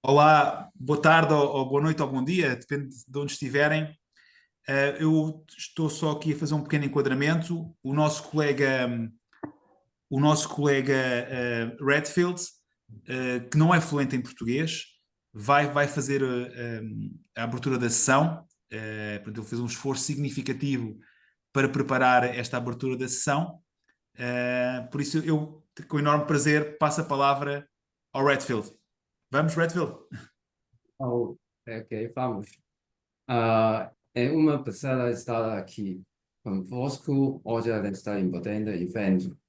Olá, boa tarde ou boa noite ou bom dia, depende de onde estiverem. Eu estou só aqui a fazer um pequeno enquadramento. O nosso colega Redfield, que não é fluente em português, vai fazer a abertura da sessão. Portanto, ele fez um esforço significativo para preparar esta abertura da sessão. Por isso, eu, com enorme prazer, passo a palavra ao Redfield. Vamos, Redfield? Oh, ok, vamos. É uma prazer estar aqui convosco hoje nesta importante evento,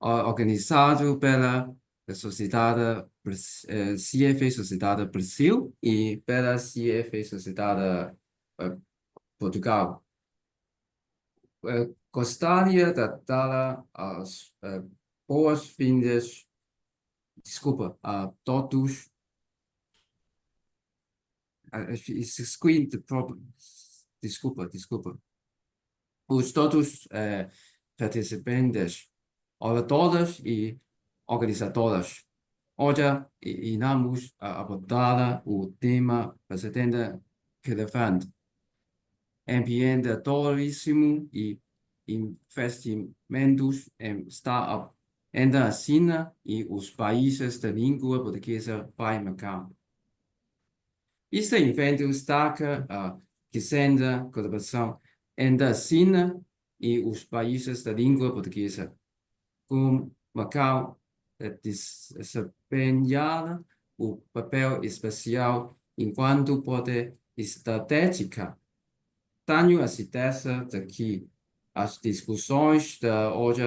organizado pela Sociedade CFA Sociedade Brasil e pela CFA Sociedade eh, Portugal. Gostaria de dar as boas-vindas, desculpa, a todos. Screen the problem. Desculpa. Os todos participantes, oradores e organizadoras. Hoje iremos abordar o tema bastante relevante: empreendedorismo e investimentos em startup entre a China e os países de língua portuguesa by Macau. Este evento destaca a crescente colaboração entre a China e os países da língua portuguesa, com Macau desempenhar o papel especial enquanto poder estratégica. Tenho a certeza de que as discussões de hoje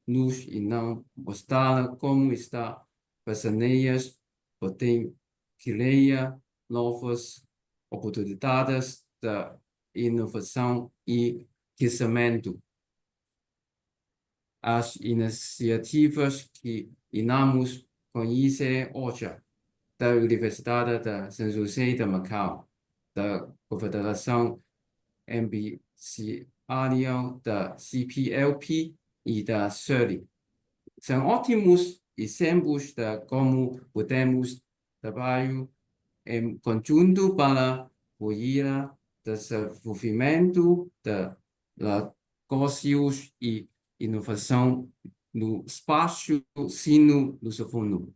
nos irão mostrar como esta parcerias podem criar novas oportunidades de inovação e crescimento. As iniciativas que iremos conhecer hoje da Universidade de São José de Macau, da Confederação Empresarial da CPLP e da SERI, são ótimos exemplos de como podemos trabalhar em conjunto para apoiar o desenvolvimento de negócios e inovação no espaço sino-lusofono.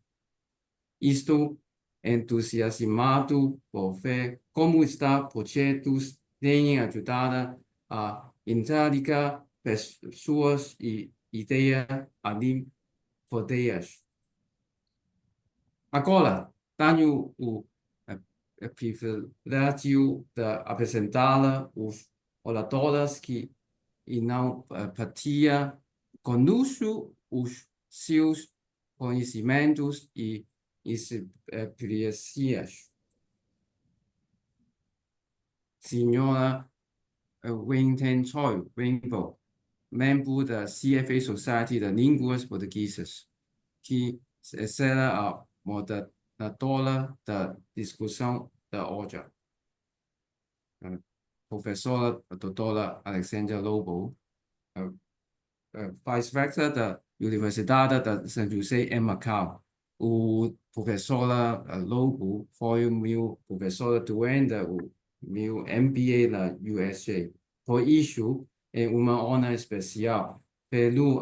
Estou entusiasmado por ver como estes projetos têm ajudado a integrar pessoas e ideias ali fronteiras. Agora, tenho o privilégio de apresentar os oradores que irão partilhar conosco os seus conhecimentos e experiências. Senhora Wing-Ten Choi Rainbow, membro da CFA Society de Línguas Portuguesas, que será a moderadora da discussão da hoje. Professora doutora Alexandra Lobo, Vice-Rector da Universidade de São José em Macau. O professora Lobo foi o meu professor durante o meu MBA na USJ. Por isso, é uma honra especial vê-lo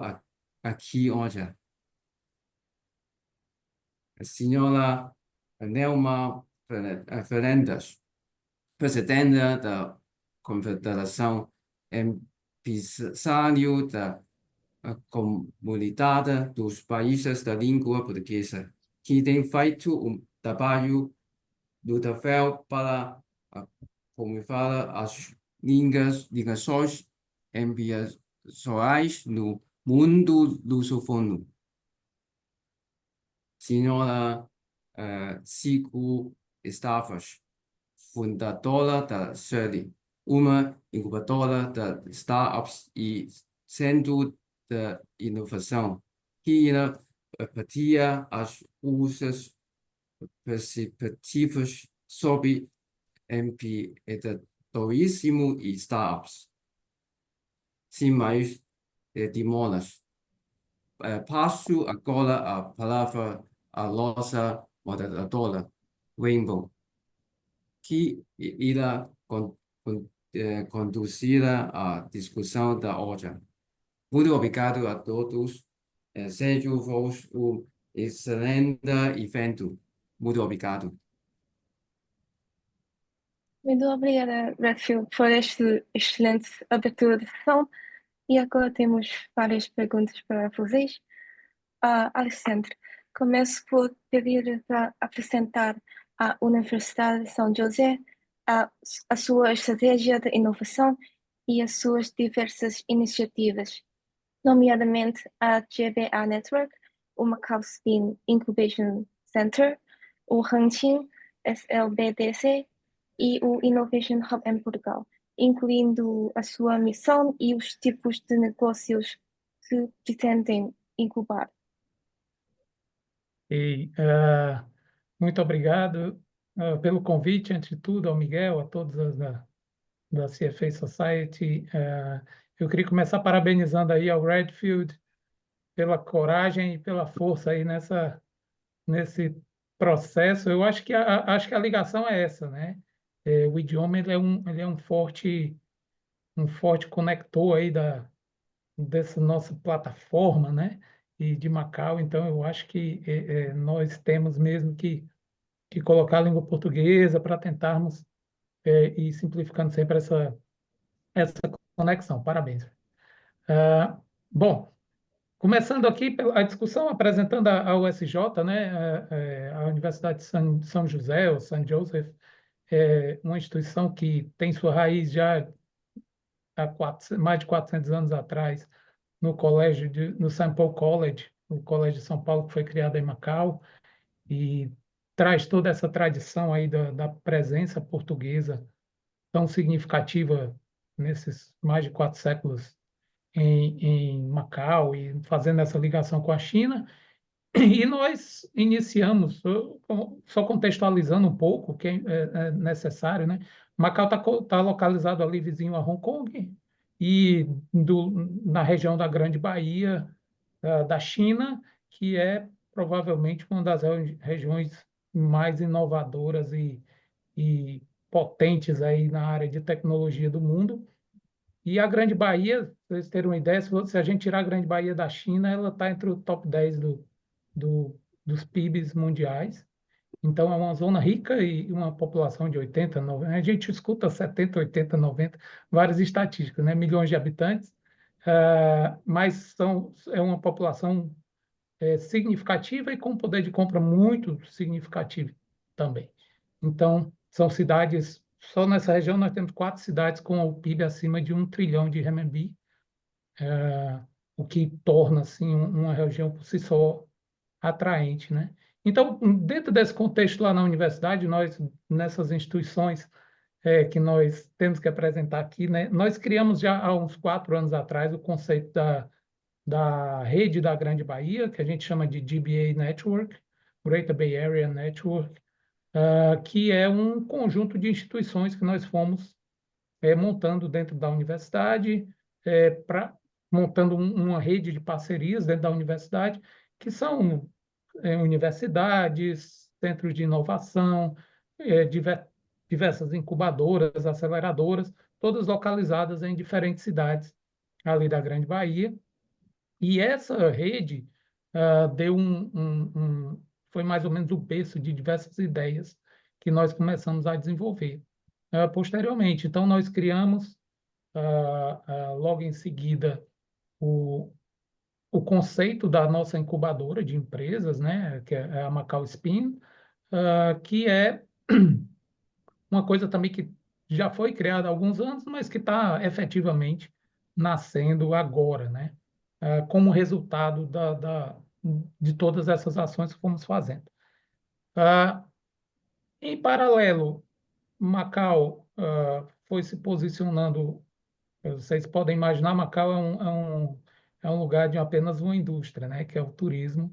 aqui hoje. A senhora Nelma Fernandes, presidente da Confederação Empresário da Comunidade dos Países da Língua Portuguesa, que tem feito um trabalho notável para promover as ligações empresariais no mundo lusofono. Senhora Cico Estavas, fundadora da SERI, uma incubadora de startups e centro de inovação, que irá partilhar as suas perspectivas sobre empreendedorismo e startups. Sem mais demoras, passo agora a palavra à nossa moderadora Rainbow, que irá conduzir a discussão da ordem. Muito obrigado a todos. Seja-vos um excelente evento. Muito obrigado. Muito obrigada, Redfield, por esta excelente abertura de sessão. E agora temos várias perguntas para vocês. Alexandre, começo por pedir para apresentar a Universidade de São José, a sua estratégia de inovação e as suas diversas iniciativas, nomeadamente a GBA Network, o Macau Spin Incubation Center, o Hangqin SLBDC e o Innovation Hub em Portugal, incluindo a sua missão e os tipos de negócios que pretendem incubar. E, muito obrigado pelo convite, antes de tudo, ao Miguel, a todos da CFA Society. Eu queria começar parabenizando aí ao Redfield pela coragem e pela força aí nesse processo. Eu acho que acho que a ligação é essa, né? O idioma ele é um forte conector aí dessa nossa plataforma, né? E de Macau. Então, eu acho que nós temos mesmo que colocar a língua portuguesa para tentarmos ir simplificando sempre essa conexão. Parabéns. Bom, começando aqui a discussão, apresentando a USJ, né? A Universidade de São José, ou São Joseph, é uma instituição que tem sua raiz já há mais de 400 anos atrás, no St. Paul College, o Colégio de São Paulo, que foi criado em Macau, e traz toda essa tradição aí da presença portuguesa tão significativa nesses mais de 4 séculos em Macau, e fazendo essa ligação com a China. E nós iniciamos, só contextualizando um pouco, o que é necessário, né? Macau está localizado ali vizinho a Hong Kong e na região da Grande Bahia, da China, que é provavelmente uma das regiões mais inovadoras e potentes aí na área de tecnologia do mundo. E a Grande Bahia, para vocês terem uma ideia, se a gente tirar a Grande Bahia da China, ela está entre o top 10 dos PIBs mundiais. Então, é uma zona rica e uma população de 80, 90. A gente escuta 70, 80, 90, várias estatísticas, né? Milhões de habitantes, mas é uma população significativa e com poder de compra muito significativo também. Então, são cidades, só nessa região nós temos 4 cidades com o PIB acima de 1 trilhão de renminbi, o que torna assim uma região por si só atraente, né? Então, dentro desse contexto lá na universidade, nós, nessas instituições que nós temos que apresentar aqui, né, nós criamos já há uns 4 anos atrás o conceito da rede da Grande Bahia, que a gente chama de GBA Network, Greater Bay Area Network, que é um conjunto de instituições que nós fomos montando dentro da universidade, montando uma rede de parcerias dentro da universidade, que são universidades, centros de inovação, diversas incubadoras, aceleradoras, todas localizadas em diferentes cidades ali da Grande Bahia. E essa rede foi mais ou menos o berço de diversas ideias que nós começamos a desenvolver posteriormente. Então, nós criamos, logo em seguida, o conceito da nossa incubadora de empresas, né, que é a Macau Spin, que é uma coisa também que já foi criada há alguns anos, mas que está efetivamente nascendo agora, né, como resultado de todas essas ações que fomos fazendo. Em paralelo, Macau foi se posicionando. Vocês podem imaginar, Macau é um lugar de apenas uma indústria, né, que é o turismo,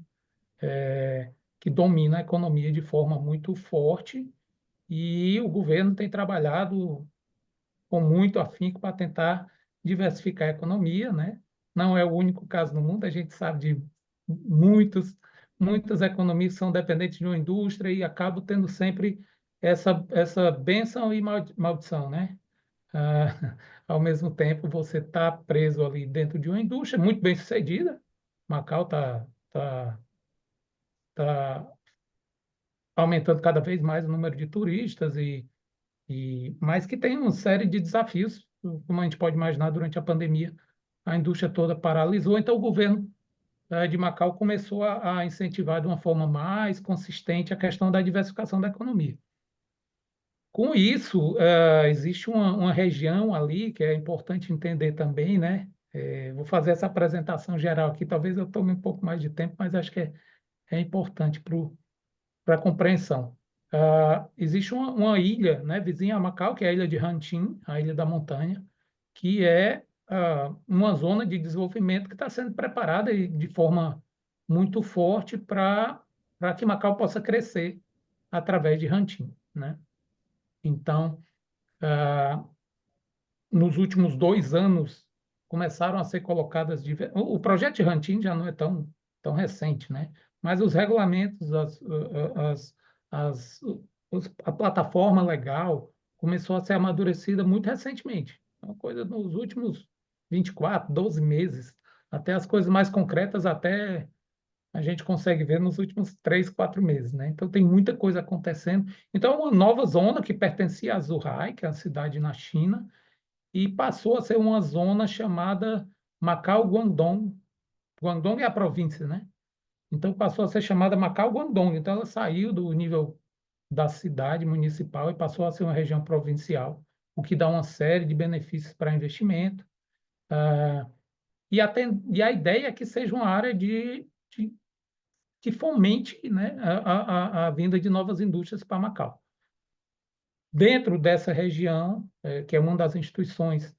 que domina a economia de forma muito forte, e o governo tem trabalhado com muito afinco para tentar diversificar a economia, né? Não é o único caso no mundo, a gente sabe de muitos muitas economias são dependentes de uma indústria e acabam tendo sempre essa bênção e maldição, né? Ah, ao mesmo tempo, você está preso ali dentro de uma indústria muito bem sucedida. Macau tá aumentando cada vez mais o número de turistas mas que tem uma série de desafios, como a gente pode imaginar durante a pandemia, a indústria toda paralisou, então o governo de Macau começou a incentivar de uma forma mais consistente a questão da diversificação da economia. Com isso, existe uma região ali que é importante entender também, né? Vou fazer essa apresentação geral aqui, talvez eu tome um pouco mais de tempo, mas acho que é importante para a compreensão. Existe uma ilha, né, vizinha a Macau, que é a ilha de Hantin, a Ilha da Montanha, que é uma zona de desenvolvimento que está sendo preparada de forma muito forte para que Macau possa crescer através de Hantin, né? Então, ah, nos últimos 2 anos, começaram a ser colocadas... O projeto de Hantin já não é tão recente, né? Mas os regulamentos, as, a plataforma legal começou a ser amadurecida muito recentemente. É uma coisa nos últimos 24, 12 meses. Até as coisas mais concretas, até a gente consegue ver nos últimos 3, 4 meses, né? Então, tem muita coisa acontecendo. Então, é uma nova zona que pertencia a Zhuhai, que é a cidade na China, e passou a ser uma zona chamada Macau-Guangdong. Guangdong é a província, né? Então passou a ser chamada Macau-Guangdong. Então ela saiu do nível da cidade municipal e passou a ser uma região provincial, o que dá uma série de benefícios para investimento. Ah, e a ideia é que seja uma área que fomente, né, a vinda de novas indústrias para Macau. Dentro dessa região, que é uma das instituições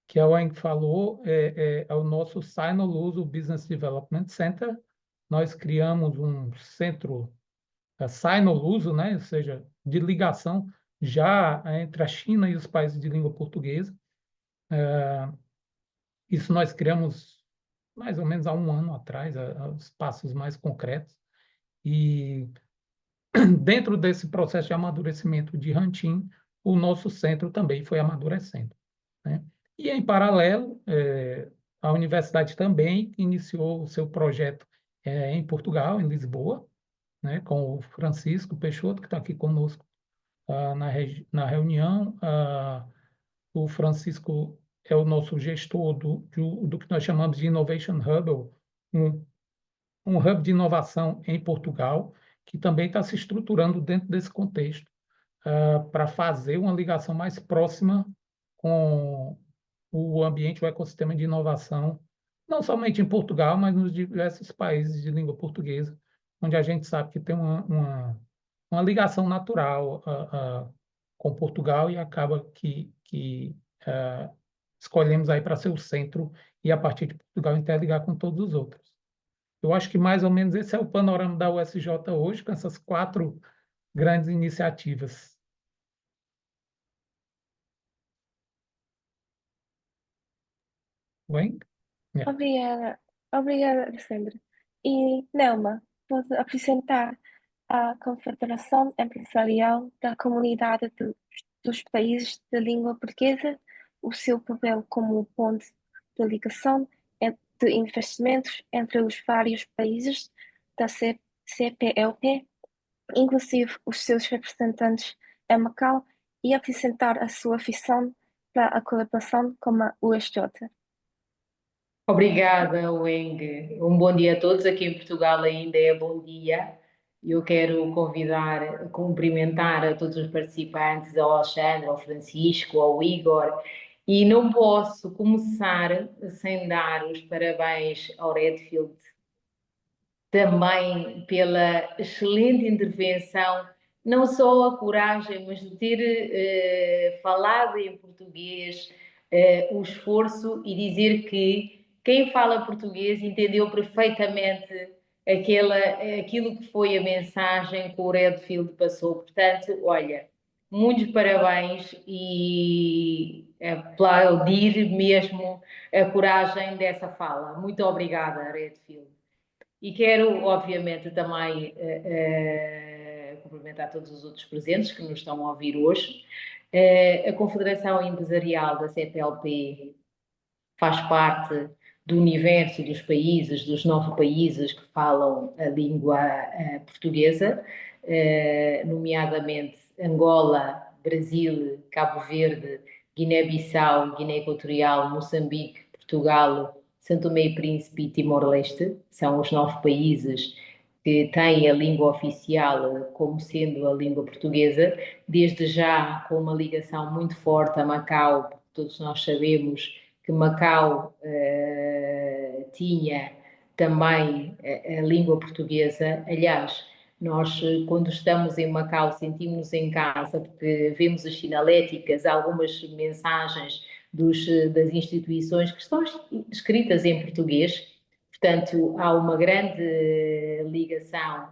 que a Wang falou, é o nosso Sinoluso Business Development Center. Nós criamos um centro Sinoluso, né? Ou seja, de ligação já entre a China e os países de língua portuguesa. Isso nós criamos mais ou menos há 1 ano atrás, os passos mais concretos. E dentro desse processo de amadurecimento de Hantin, o nosso centro também foi amadurecendo, né? E, em paralelo, a universidade também iniciou o seu projeto em Portugal, em Lisboa, né, com o Francisco Peixoto, que está aqui conosco na reunião. O Francisco é o nosso gestor do que nós chamamos de Innovation Hub, um, um hub de inovação em Portugal, que também está se estruturando dentro desse contexto, para fazer uma ligação mais próxima com o ambiente, o ecossistema de inovação, não somente em Portugal, mas nos diversos países de língua portuguesa, onde a gente sabe que tem uma ligação natural com Portugal e acaba que escolhemos aí para ser o centro e, a partir de Portugal, interligar com todos os outros. Eu acho que mais ou menos esse é o panorama da USJ hoje, com essas 4 grandes iniciativas. Bem? Obrigada, obrigada, Alexandre. E, Nelma, pode apresentar a Confederação Empresarial da Comunidade dos Países de Língua Portuguesa, o seu papel como ponte de ligação de investimentos entre os vários países da CPLP, inclusive os seus representantes em Macau, e apresentar a sua visão para a colaboração com a USJ. Obrigada, Weng. Um bom dia a todos. Aqui em Portugal ainda é bom dia. Eu quero cumprimentar a todos os participantes, ao Alexandre, ao Francisco, ao Igor, e não posso começar sem dar os parabéns ao Redfield, também pela excelente intervenção, não só a coragem, mas de ter falado em português, o esforço, e dizer que quem fala português entendeu perfeitamente aquilo que foi a mensagem que o Redfield passou. Portanto, olha, muitos parabéns e aplaudir mesmo a coragem dessa fala. Muito obrigada, Redfield. E quero, obviamente, também cumprimentar todos os outros presentes que nos estão a ouvir hoje. A Confederação Empresarial da CPLP faz parte do universo dos países, dos 9 países que falam a língua portuguesa, nomeadamente Angola, Brasil, Cabo Verde, Guiné-Bissau, Guiné Equatorial, Moçambique, Portugal, São Tomé e Príncipe e Timor-Leste. São os 9 países que têm a língua oficial como sendo a língua portuguesa, desde já com uma ligação muito forte a Macau, porque todos nós sabemos que Macau tinha também a língua portuguesa. Aliás, nós, quando estamos em Macau, sentimos-nos em casa, porque vemos as sinaléticas, algumas mensagens das instituições que estão escritas em português. Portanto, há uma grande ligação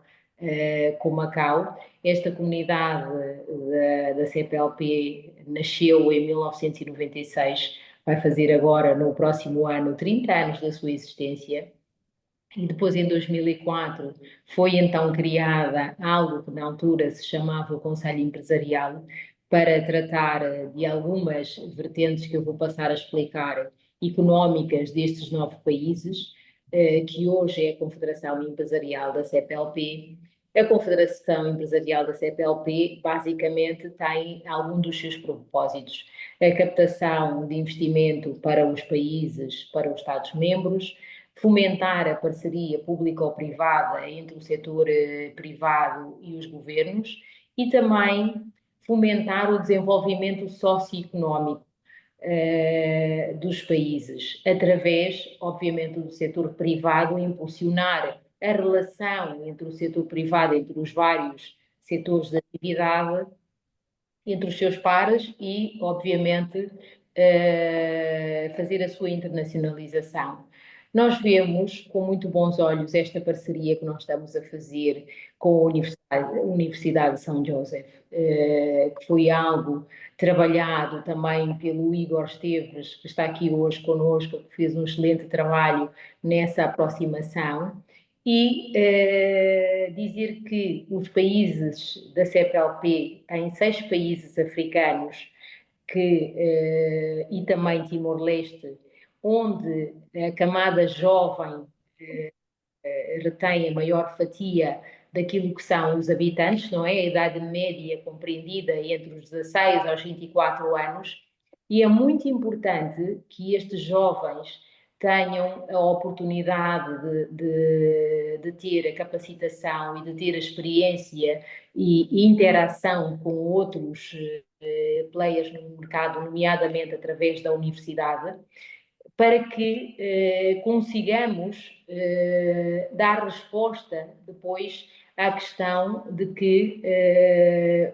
com Macau. Esta comunidade da CPLP nasceu em 1996, vai fazer agora, no próximo ano, 30 anos da sua existência. E depois, em 2004, foi então criada algo que na altura se chamava o Conselho Empresarial, para tratar de algumas vertentes que eu vou passar a explicar, económicas destes 9 países, que hoje é a Confederação Empresarial da CPLP. A Confederação Empresarial da CPLP basicamente tem algum dos seus propósitos: a captação de investimento para os países, para os Estados-membros, fomentar a parceria público-privada entre o setor privado e os governos, e também fomentar o desenvolvimento socioeconómico dos países, através, obviamente, do setor privado, impulsionar a relação entre o setor privado, entre os vários setores de atividade, entre os seus pares e, obviamente, fazer a sua internacionalização. Nós vemos com muito bons olhos esta parceria que nós estamos a fazer com a Universidade de São José, que foi algo trabalhado também pelo Igor Esteves, que está aqui hoje connosco, que fez um excelente trabalho nessa aproximação. E dizer que os países da CPLP têm 6 países africanos e também Timor-Leste, onde a camada jovem retém a maior fatia daquilo que são os habitantes, não é? A idade média compreendida entre os 16 aos 24 anos, e é muito importante que estes jovens tenham a oportunidade de ter a capacitação e de ter a experiência e interação com outros players no mercado, nomeadamente através da universidade, para que consigamos dar resposta depois à questão de que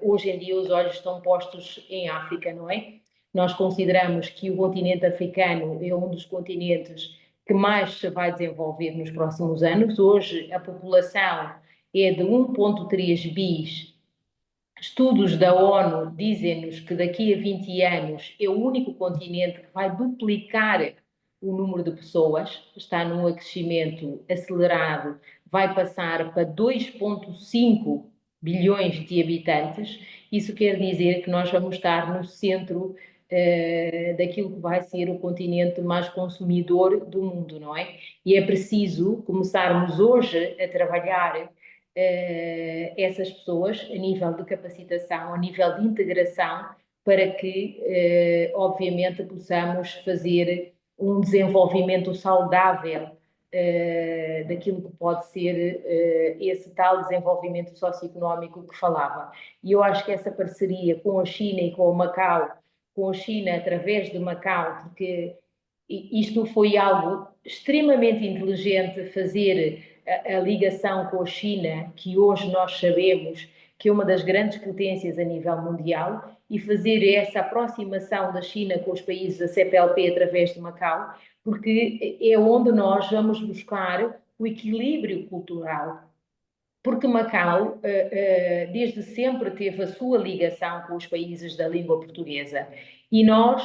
hoje em dia os olhos estão postos em África, não é? Nós consideramos que o continente africano é um dos continentes que mais se vai desenvolver nos próximos anos. Hoje a população é de 1,3 bis. Estudos da ONU dizem-nos que daqui a 20 anos é o único continente que vai duplicar o número de pessoas, está num crescimento acelerado, vai passar para 2,5 bilhões de habitantes. Isso quer dizer que nós vamos estar no centro daquilo que vai ser o continente mais consumidor do mundo, não é? E é preciso começarmos hoje a trabalhar essas pessoas a nível de capacitação, a nível de integração, para que, obviamente, possamos fazer um desenvolvimento saudável daquilo que pode ser esse tal desenvolvimento socioeconómico que falava. E eu acho que essa parceria com a China e com o Macau, com a China através de Macau, porque isto foi algo extremamente inteligente, fazer a ligação com a China, que hoje nós sabemos que é uma das grandes potências a nível mundial, e fazer essa aproximação da China com os países da CPLP através de Macau, porque é onde nós vamos buscar o equilíbrio cultural. Porque Macau, desde sempre, teve a sua ligação com os países da língua portuguesa. E nós,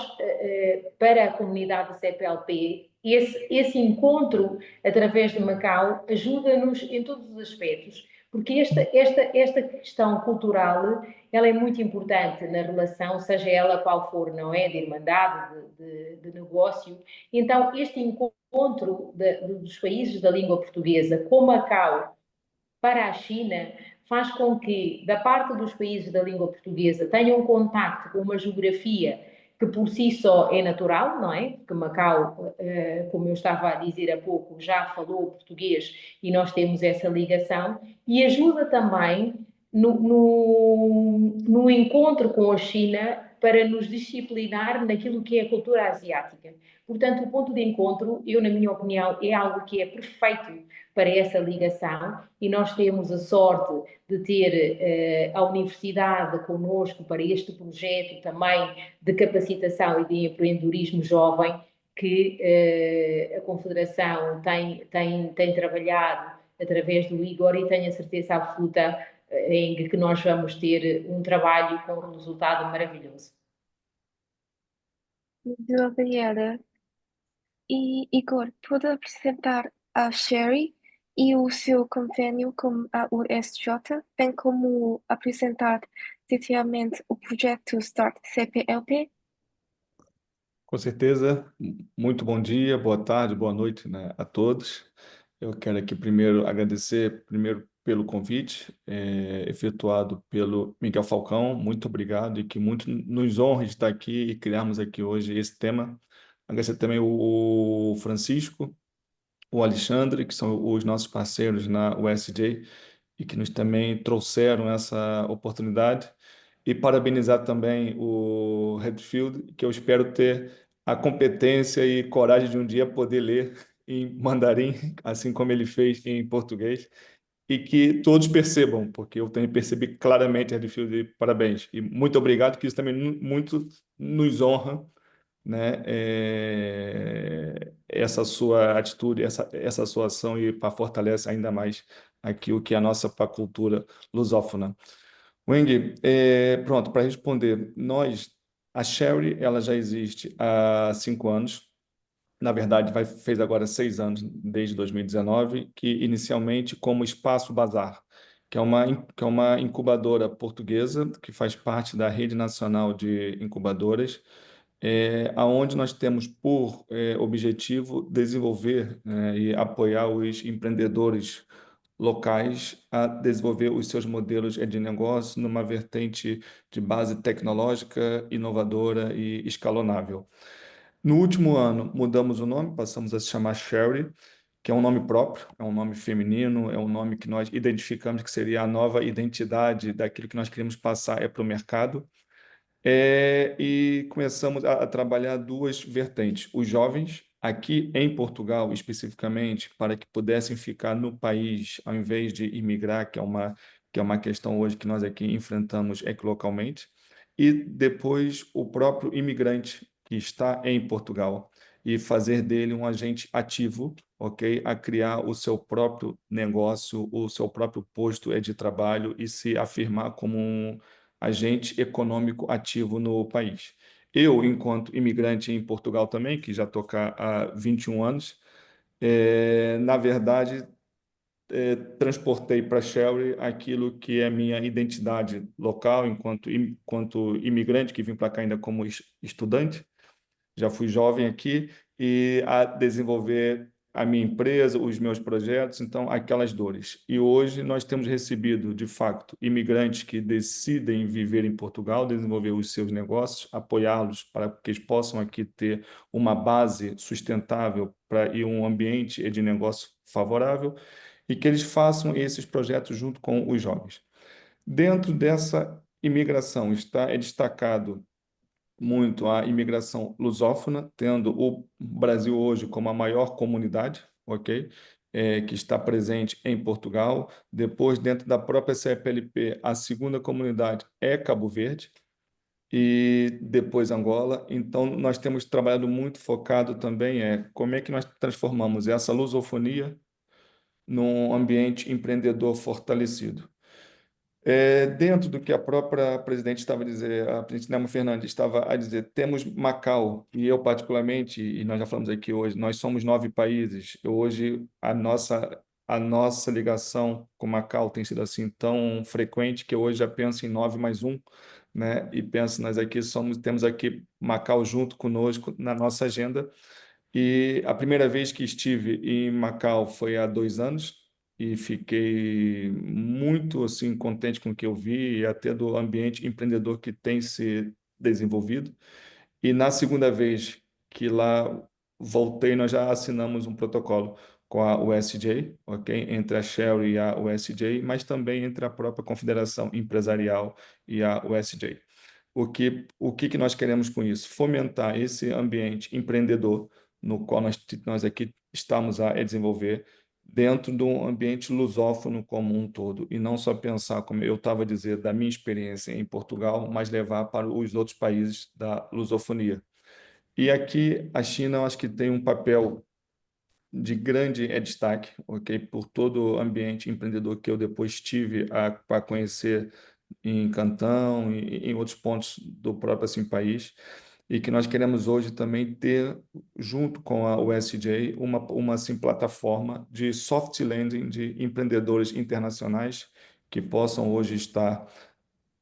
para a comunidade da CPLP, esse encontro através de Macau ajuda-nos em todos os aspectos, porque esta questão cultural ela é muito importante na relação, seja ela qual for, não é? De irmandade, de negócio. Então, este encontro dos países da língua portuguesa com Macau para a China faz com que, da parte dos países da língua portuguesa, tenham contacto com uma geografia que por si só é natural, não é? Porque Macau, como eu estava a dizer há pouco, já falou português e nós temos essa ligação, e ajuda também no encontro com a China para nos disciplinar naquilo que é a cultura asiática. Portanto, o ponto de encontro, eu, na minha opinião, é algo que é perfeito para essa ligação e nós temos a sorte de ter a universidade connosco para este projeto também de capacitação e de empreendedorismo jovem que a Confederação tem trabalhado através do Igor e tenho a certeza absoluta em que nós vamos ter um trabalho com um resultado maravilhoso. Muito obrigada. E Igor, pode apresentar a Sherry e o seu convênio com a USJ, bem como apresentar detalhadamente o projeto Start CPLP? Com certeza, muito bom dia, boa tarde, boa noite, né, a todos. Eu quero aqui primeiro agradecer pelo convite efetuado pelo Miguel Falcão. Muito obrigado e que muito nos honra estar aqui e criarmos aqui hoje esse tema. Agradecer também o Francisco, o Alexandre, que são os nossos parceiros na USJ e que nos também trouxeram essa oportunidade. E parabenizar também o Redfield, que eu espero ter a competência e coragem de um dia poder ler em mandarim, assim como ele fez em português, e que todos percebam, porque eu tenho percebido claramente, Redfield, parabéns. E muito obrigado, que isso também muito nos honra, né? Essa sua atitude, essa sua ação e fortalece ainda mais aqui o que é a nossa cultura lusófona. Weng, pronto, para responder, a Sherry, ela já existe há 5 anos. Na verdade, fez agora 6 anos, desde 2019, que inicialmente como Espaço Bazar, que é uma incubadora portuguesa que faz parte da Rede Nacional de Incubadoras, aonde nós temos por objetivo desenvolver, e apoiar os empreendedores locais a desenvolver os seus modelos de negócio numa vertente de base tecnológica, inovadora e escalonável. No último ano, mudamos o nome, passamos a se chamar Sherry, que é um nome próprio, é um nome feminino, é um nome que nós identificamos que seria a nova identidade daquilo que nós queremos passar para o mercado. E começamos a trabalhar duas vertentes. Os jovens, aqui em Portugal especificamente, para que pudessem ficar no país ao invés de imigrar, que é uma questão hoje que nós aqui enfrentamos localmente. E depois o próprio imigrante que está em Portugal e fazer dele um agente ativo, ok? A criar o seu próprio negócio, o seu próprio posto de trabalho e se afirmar como um agente econômico ativo no país. Eu, enquanto imigrante em Portugal também, que já estou cá há 21 anos, na verdade, transportei para Sherry aquilo que é minha identidade local, enquanto imigrante, que vim para cá ainda como estudante, já fui jovem aqui, e a desenvolver a minha empresa, os meus projetos, então aquelas dores. E hoje nós temos recebido, de fato, imigrantes que decidem viver em Portugal, desenvolver os seus negócios, apoiá-los para que eles possam aqui ter uma base sustentável e um ambiente de negócio favorável e que eles façam esses projetos junto com os jovens. Dentro dessa imigração é destacado muito a imigração lusófona, tendo o Brasil hoje como a maior comunidade, ok? Que está presente em Portugal. Depois, dentro da própria CPLP, a segunda comunidade é Cabo Verde e depois Angola. Então, nós temos trabalhado muito focado também como é que nós transformamos essa lusofonia num ambiente empreendedor fortalecido. Dentro do que a própria presidente estava a dizer, a presidente Nelma Fernandes estava a dizer, temos Macau, e eu particularmente, e nós já falamos aqui hoje, nós somos 9 países. Hoje, a nossa ligação com Macau tem sido assim tão frequente que eu hoje já penso em 9 mais um, né? E penso, nós aqui temos aqui Macau junto conosco na nossa agenda. E a primeira vez que estive em Macau foi há 2 anos e fiquei muito assim contente com o que eu vi e até do ambiente empreendedor que tem se desenvolvido. E na segunda vez que lá voltei, nós já assinamos um protocolo com a USJ, ok? Entre a Shell e a USJ, mas também entre a própria Confederação Empresarial e a USJ. O que nós queremos com isso? Fomentar esse ambiente empreendedor no qual nós aqui estamos a desenvolver dentro de um ambiente lusófono como um todo, e não só pensar, como eu estava a dizer, da minha experiência em Portugal, mas levar para os outros países da lusofonia. E aqui a China, eu acho que tem um papel de grande destaque, ok? Por todo o ambiente empreendedor que eu depois tive para conhecer em Cantão e em outros pontos do próprio assim, país, e que nós queremos hoje também ter, junto com a USJ, uma assim, plataforma de soft landing de empreendedores internacionais que possam hoje estar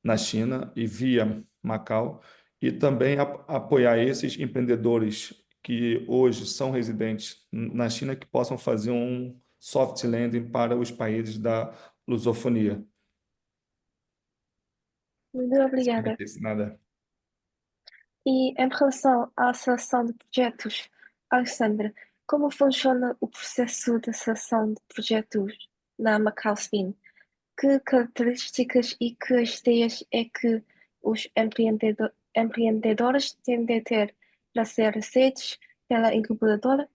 na China e via Macau, e também apoiar esses empreendedores que hoje são residentes na China que possam fazer um soft landing para os países da lusofonia. Muito obrigada. Nada. E em relação à seleção de projetos, Alexandra, como funciona o processo de seleção de projetos na Macau Spin? Que características e que ideias é que os empreendedores têm de ter para ser aceitos pela incubadora?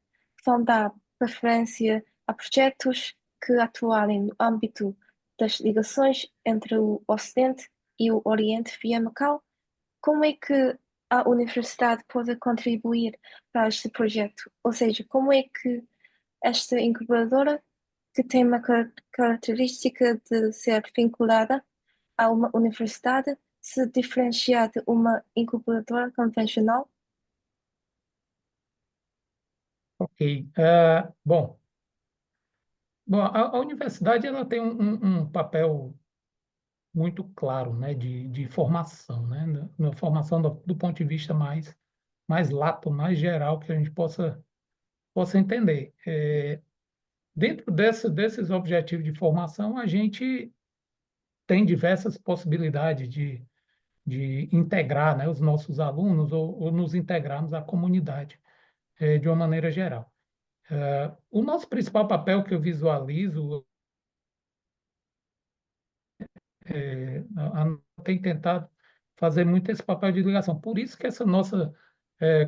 Vão dar preferência a projetos que atuarem no âmbito das ligações entre o Ocidente e o Oriente via Macau? Como é que a universidade pode contribuir para este projeto? Ou seja, como é que esta incubadora, que tem uma característica de ser vinculada a uma universidade, se diferencia de uma incubadora convencional? Ok. Bom, a universidade ela tem um papel muito claro, né, de formação, né, na formação do ponto de vista mais lato, mais geral que a gente possa entender. Dentro desses objetivos de formação, a gente tem diversas possibilidades de integrar, né, os nossos alunos ou nos integrarmos à comunidade, de uma maneira geral. O nosso principal papel que eu visualizo tem tentado fazer muito esse papel de ligação. Por isso que essa nossa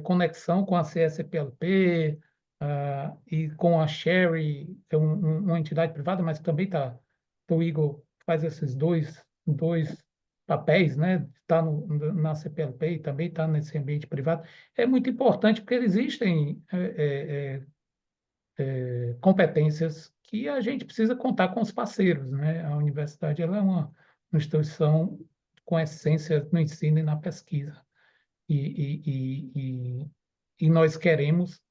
conexão com a CSPLP e com a Sherry, que é uma entidade privada, mas também o Igor faz esses dois papéis, né? Está na CPLP e também está nesse ambiente privado. É muito importante porque existem competências que a gente precisa contar com os parceiros, né? A universidade ela é uma instituição com essência no ensino e na pesquisa. E nós queremos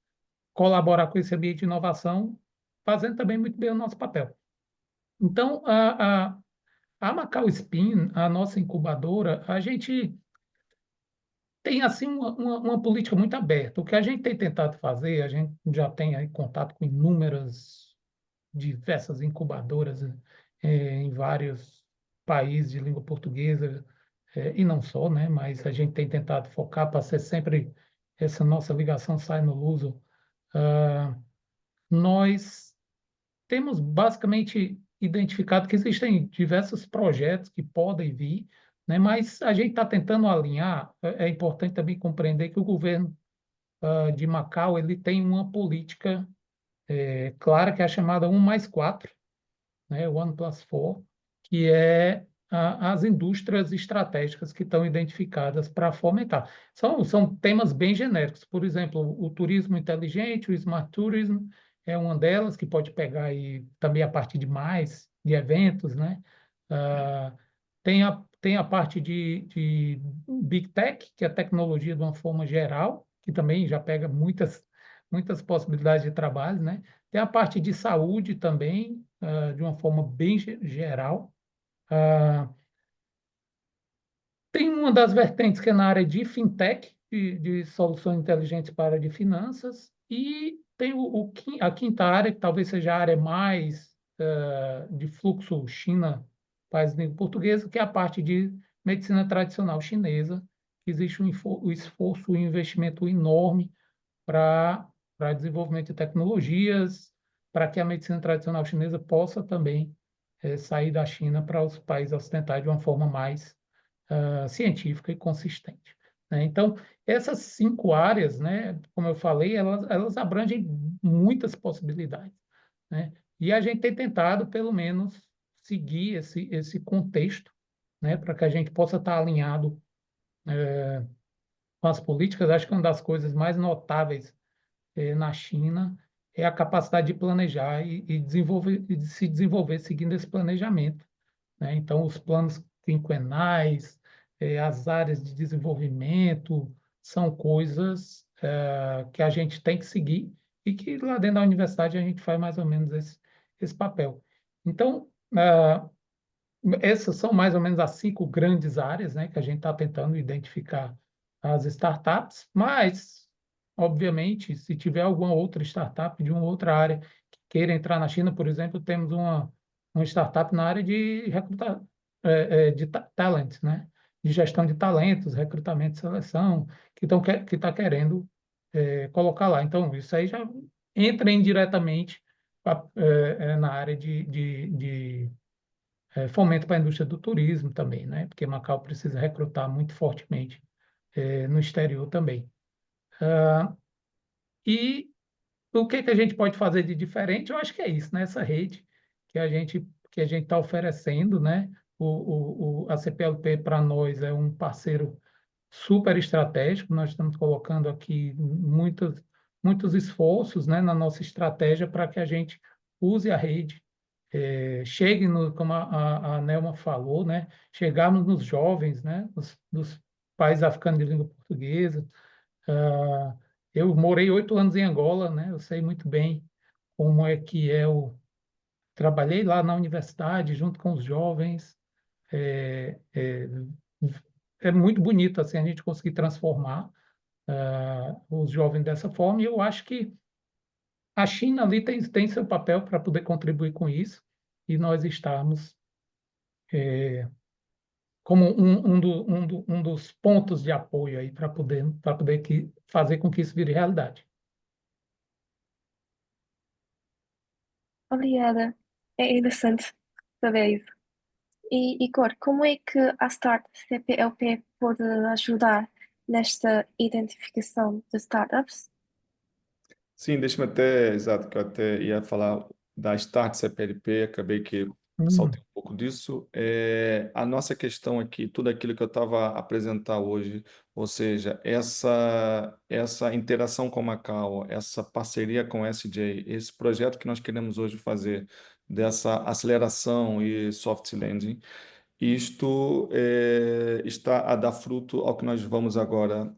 colaborar com esse ambiente de inovação, fazendo também muito bem o nosso papel. Então, a Macau Spin, a nossa incubadora, a gente tem assim uma política muito aberta. O que a gente tem tentado fazer, a gente já tem aí contato com diversas incubadoras em vários países de língua portuguesa, e não só, né? Mas a gente tem tentado focar para ser sempre essa nossa ligação sai no luso. Nós temos basicamente identificado que existem diversos projetos que podem vir, né? Mas a gente está tentando alinhar. É importante também compreender que o governo de Macau ele tem uma política clara que é a chamada 1+4, né, One Plus Four, que é as indústrias estratégicas que estão identificadas para fomentar. São temas bem genéricos. Por exemplo, o turismo inteligente, o Smart Tourism é uma delas, que pode pegar aí também a partir de eventos, né? tem a parte de Big Tech, que é a tecnologia de uma forma geral, que também já pega muitas possibilidades de trabalho, né? Tem a parte de saúde também, de uma forma bem geral. Ah, Tem uma das vertentes que é na área de fintech, de soluções inteligentes para a área de finanças, e tem a quinta área, que talvez seja a área mais de fluxo China, país de língua portuguesa, que é a parte de medicina tradicional chinesa, que existe um esforço e um investimento enorme para desenvolvimento de tecnologias, para que a medicina tradicional chinesa possa também sair da China para os países ocidentais de uma forma mais científica e consistente, né? Então, essas 5 áreas, né, como eu falei, elas abrangem muitas possibilidades, né? E a gente tem tentado, pelo menos, seguir esse contexto, né, para que a gente possa estar alinhado com as políticas. Acho que uma das coisas mais notáveis na China é a capacidade de planejar e de se desenvolver seguindo esse planejamento, né? Então, os planos quinquenais, as áreas de desenvolvimento, são coisas que a gente tem que seguir e que lá dentro da universidade a gente faz mais ou menos esse papel. Então, essas são mais ou menos as 5 grandes áreas, né, que a gente está tentando identificar as startups, mas, obviamente, se tiver alguma outra startup de uma outra área que queira entrar na China, por exemplo, temos uma startup na área de recrutar, de talent, né, de gestão de talentos, recrutamento e seleção, que está querendo colocar lá. Então, isso aí já entra indiretamente na área de fomento para a indústria do turismo também, né? Porque Macau precisa recrutar muito fortemente no exterior também. E o que a gente pode fazer de diferente? Eu acho que é isso, né? Essa rede que a gente está oferecendo, né? A CPLP para nós é um parceiro super estratégico. Nós estamos colocando aqui muitos esforços, né, na nossa estratégia para que a gente use a rede, chegue no, como a Nelma falou, né, chegarmos nos jovens, né, dos países africanos de língua portuguesa. Ah, eu morei 8 anos em Angola, né, eu sei muito bem como é que trabalhei lá na universidade junto com os jovens. É, é, é muito bonito assim a gente conseguir transformar os jovens dessa forma, e eu acho que a China ali tem seu papel para poder contribuir com isso, e nós estamos como um dos pontos de apoio aí para poder fazer com que isso vire realidade. Obrigada. É interessante saber isso. E Cor, como é que a Start CPLP pode ajudar nesta identificação de startups? Sim, deixa-me até, exato, que eu até ia falar da Start CPLP, acabei que Hum, saltei um pouco disso. A nossa questão aqui, tudo aquilo que eu estava a apresentar hoje, ou seja, essa interação com Macau, essa parceria com o SJ, esse projeto que nós queremos hoje fazer, dessa aceleração e soft landing, isto está a dar fruto ao que nós vamos agora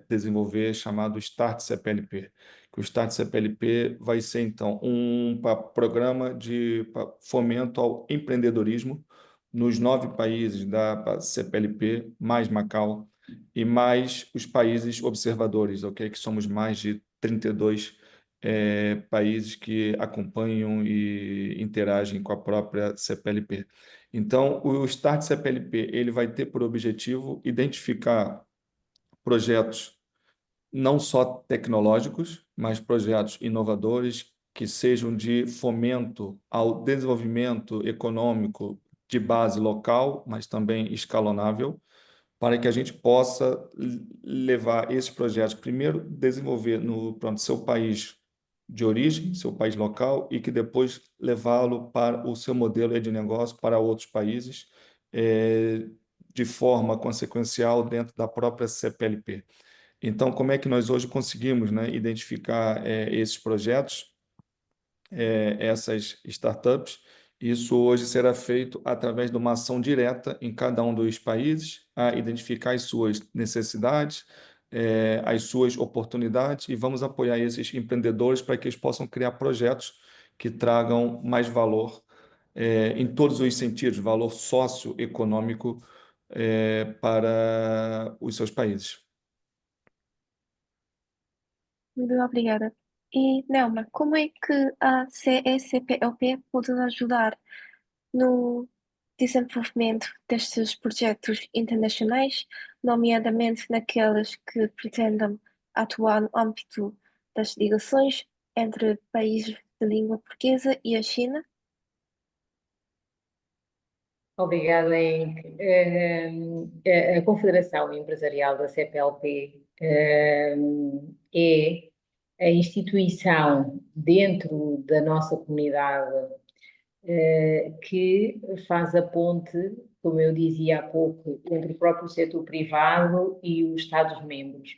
desenvolver, chamado Start CPLP. Que o Start CPLP vai ser, então, um programa de fomento ao empreendedorismo nos 9 países da CPLP, mais Macau, e mais os países observadores, ok? Que somos mais de 32 países que acompanham e interagem com a própria CPLP. Então, o Start CPLP ele vai ter por objetivo identificar projetos não só tecnológicos, mas projetos inovadores que sejam de fomento ao desenvolvimento econômico de base local, mas também escalonável, para que a gente possa levar esses projetos, primeiro, desenvolver no seu país de origem, seu país local, e que depois levá-lo para o seu modelo de negócio para outros países, de forma consequencial dentro da própria CPLP. Então, como é que nós hoje conseguimos, né, identificar esses projetos, essas startups, Isso hoje será feito através de uma ação direta em cada um dos países, a identificar as suas necessidades, as suas oportunidades, e vamos apoiar esses empreendedores para que eles possam criar projetos que tragam mais valor, em todos os sentidos, valor socioeconômico, para os seus países. Muito obrigada. E, Nelma, como é que a CECPLP pode ajudar no desenvolvimento destes projetos internacionais, nomeadamente naqueles que pretendam atuar no âmbito das ligações entre países de língua portuguesa e a China? Obrigada, Henrique. A Confederação Empresarial da CPLP é a instituição dentro da nossa comunidade que faz a ponte, como eu dizia há pouco, entre o próprio setor privado e os Estados-membros.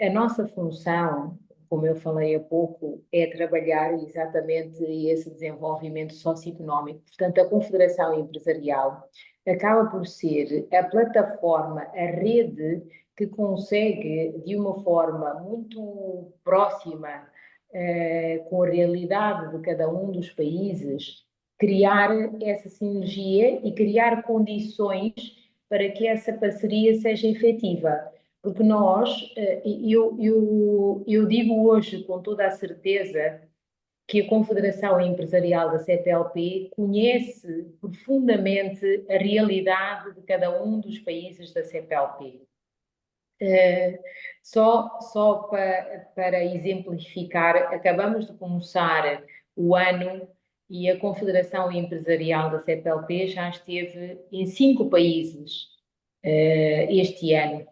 A nossa função, como eu falei há pouco, é trabalhar exatamente esse desenvolvimento socioeconómico. Portanto, a Confederação Empresarial acaba por ser a plataforma, a rede que consegue, de uma forma muito próxima, com a realidade de cada um dos países, criar essa sinergia e criar condições para que essa parceria seja efetiva. Porque nós, eu digo hoje com toda a certeza que a Confederação Empresarial da CPLP conhece profundamente a realidade de cada um dos países da CPLP. Só para exemplificar, acabamos de começar o ano e a Confederação Empresarial da CPLP já esteve em 5 países este ano.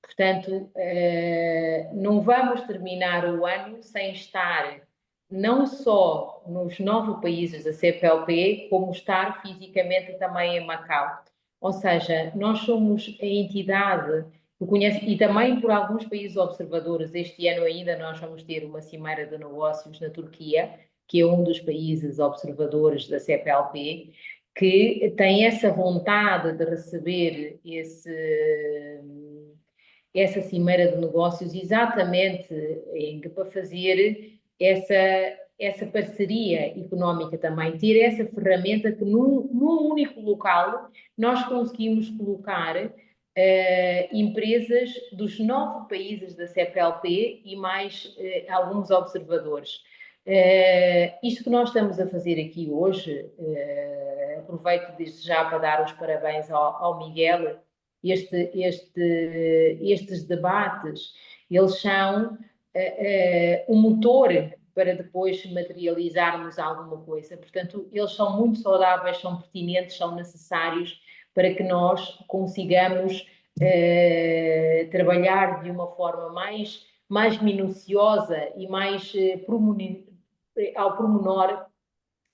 Portanto, não vamos terminar o ano sem estar não só nos 9 países da CPLP, como estar fisicamente também em Macau. Ou seja, nós somos a entidade que conhece, e também por alguns países observadores. Este ano ainda nós vamos ter uma cimeira de negócios na Turquia, que é um dos países observadores da CPLP, que tem essa vontade de receber essa cimeira de negócios exatamente para fazer essa parceria económica também, ter essa ferramenta que num único local nós conseguimos colocar empresas dos 9 países da CPLP e mais alguns observadores. Isto que nós estamos a fazer aqui hoje, aproveito desde já para dar os parabéns ao Miguel. Estes debates, eles são um motor para depois materializarmos alguma coisa. Portanto, eles são muito saudáveis, são pertinentes, são necessários para que nós consigamos trabalhar de uma forma mais minuciosa e mais ao pormenor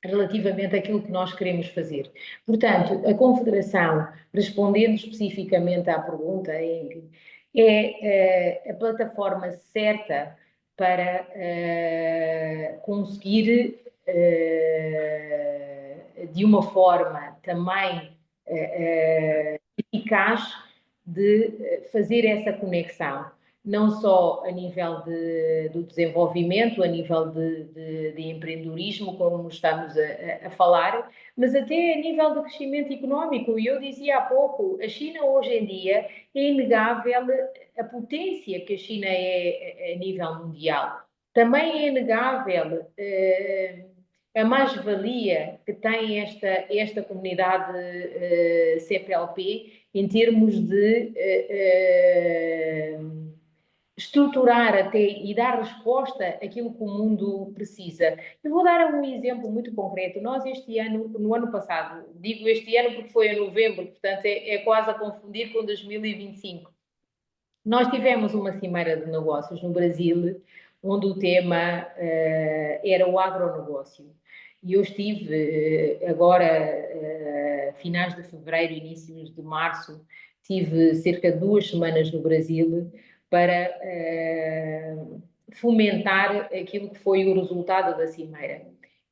relativamente àquilo que nós queremos fazer. Portanto, a Confederação, respondendo especificamente à pergunta, é a plataforma certa para conseguir, de uma forma também eficaz, de fazer essa conexão, não só a nível do desenvolvimento, a nível de empreendedorismo, como estamos a falar, mas até a nível de crescimento económico. E eu dizia há pouco, a China hoje em dia é inegável a potência que a China é a nível mundial. Também é inegável a mais-valia que tem esta comunidade CPLP em termos de estruturar até e dar resposta àquilo que o mundo precisa. Eu vou dar um exemplo muito concreto. Nós este ano, no ano passado, digo este ano porque foi em novembro, portanto é quase a confundir com 2025. Nós tivemos uma cimeira de negócios no Brasil, onde o tema era o agronegócio. E eu estive agora, finais de fevereiro, inícios de março, tive cerca de 2 semanas no Brasil para fomentar aquilo que foi o resultado da cimeira.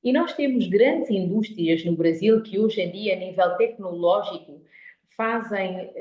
E nós temos grandes indústrias no Brasil que hoje em dia, a nível tecnológico, fazem,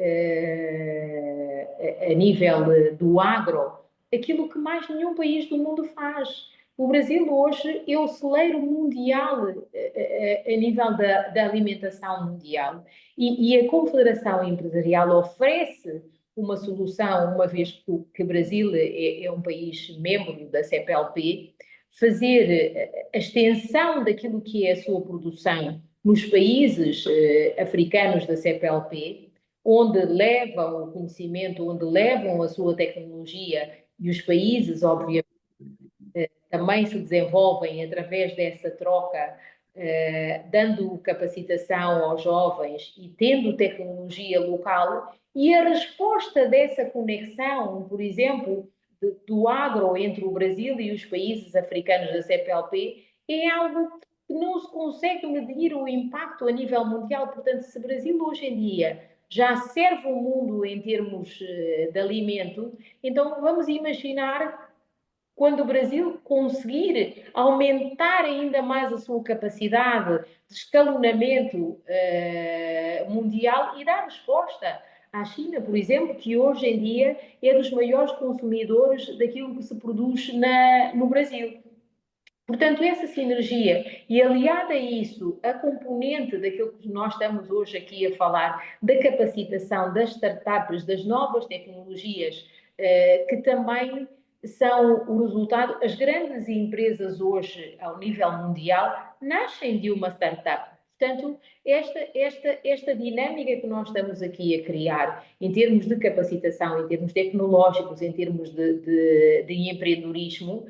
a nível do agro, aquilo que mais nenhum país do mundo faz. O Brasil hoje é o celeiro mundial a nível da alimentação mundial e a Confederação Empresarial oferece uma solução, uma vez que o Brasil é um país membro da CPLP, fazer a extensão daquilo que é a sua produção nos países africanos da CPLP, onde levam o conhecimento, onde levam a sua tecnologia e os países, obviamente, também se desenvolvem através dessa troca, dando capacitação aos jovens e tendo tecnologia local, e a resposta dessa conexão, por exemplo, do agro entre o Brasil e os países africanos da CPLP, é algo que não se consegue medir o impacto a nível mundial. Portanto, se o Brasil hoje em dia já serve o mundo em termos de alimento, então vamos imaginar quando o Brasil conseguir aumentar ainda mais a sua capacidade de escalonamento mundial e dar resposta à China, por exemplo, que hoje em dia é dos maiores consumidores daquilo que se produz no Brasil. Portanto, essa sinergia e aliada a isso, a componente daquilo que nós estamos hoje aqui a falar, da capacitação das startups, das novas tecnologias, que também são o resultado. As grandes empresas hoje, ao nível mundial, nascem de uma startup. Portanto, esta dinâmica que nós estamos aqui a criar, em termos de capacitação, em termos tecnológicos, em termos de empreendedorismo,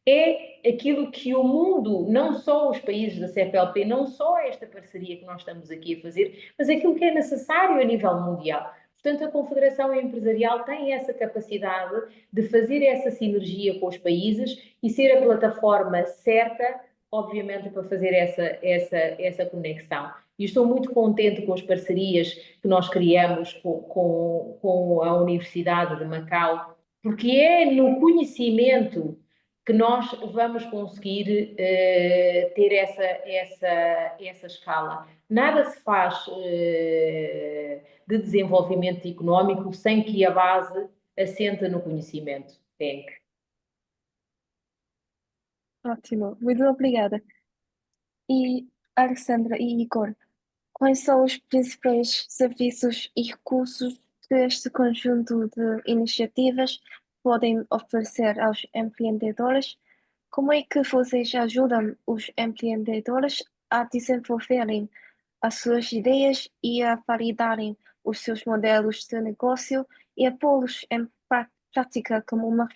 é aquilo que o mundo, não só os países da CPLP, não só esta parceria que nós estamos aqui a fazer, mas aquilo que é necessário a nível mundial. Portanto, a Confederação Empresarial tem essa capacidade de fazer essa sinergia com os países e ser a plataforma certa, obviamente, para fazer essa conexão. E estou muito contente com as parcerias que nós criamos com a Universidade de Macau, porque é no conhecimento que nós vamos conseguir ter essa escala. Nada se faz de desenvolvimento económico sem que a base assente no conhecimento. Ótimo, muito obrigada. E Alexandra e Igor, quais são os principais serviços e recursos que este conjunto de iniciativas podem oferecer aos empreendedores? Como é que vocês ajudam os empreendedores a desenvolverem as suas ideias e a validarem os seus modelos de negócio e a pô-los em prática como uma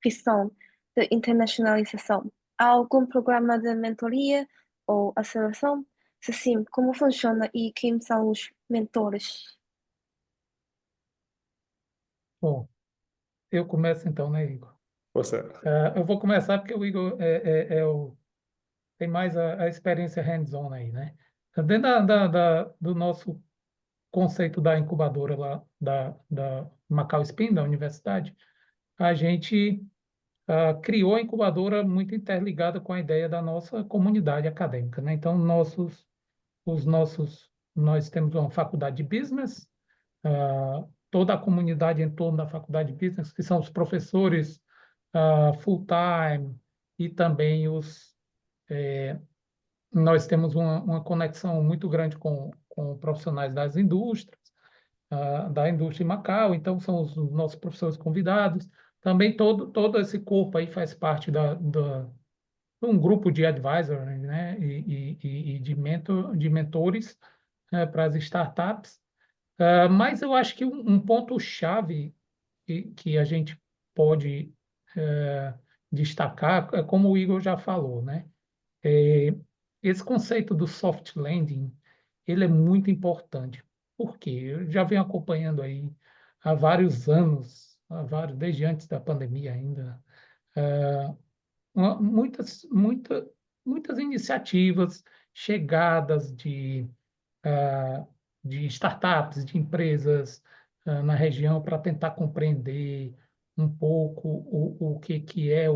visão de internacionalização? Há algum programa de mentoria ou aceleração? Se sim, como funciona e quem são os mentores? Bom, eu começo então, né, Igor? Você. Eu vou começar porque o Igor tem mais a experiência hands-on aí, né? Dentro do nosso conceito da incubadora lá da Macau Spin, da universidade, a gente criou a incubadora muito interligada com a ideia da nossa comunidade acadêmica, né? Então, nós temos uma faculdade de business, toda a comunidade em torno da faculdade de business, que são os professores full-time e também nós temos uma conexão muito grande com profissionais das indústrias, da indústria em Macau, então são os nossos professores convidados. Também todo esse corpo aí faz parte de um grupo de advisors, né, e de mentores para as startups. Mas eu acho que um ponto-chave que a gente pode destacar, como o Igor já falou, né? Esse conceito do soft landing, ele é muito importante. Por quê? Eu já venho acompanhando aí há vários anos, desde antes da pandemia ainda, muitas iniciativas, chegadas de startups, de empresas na região para tentar compreender um pouco o que é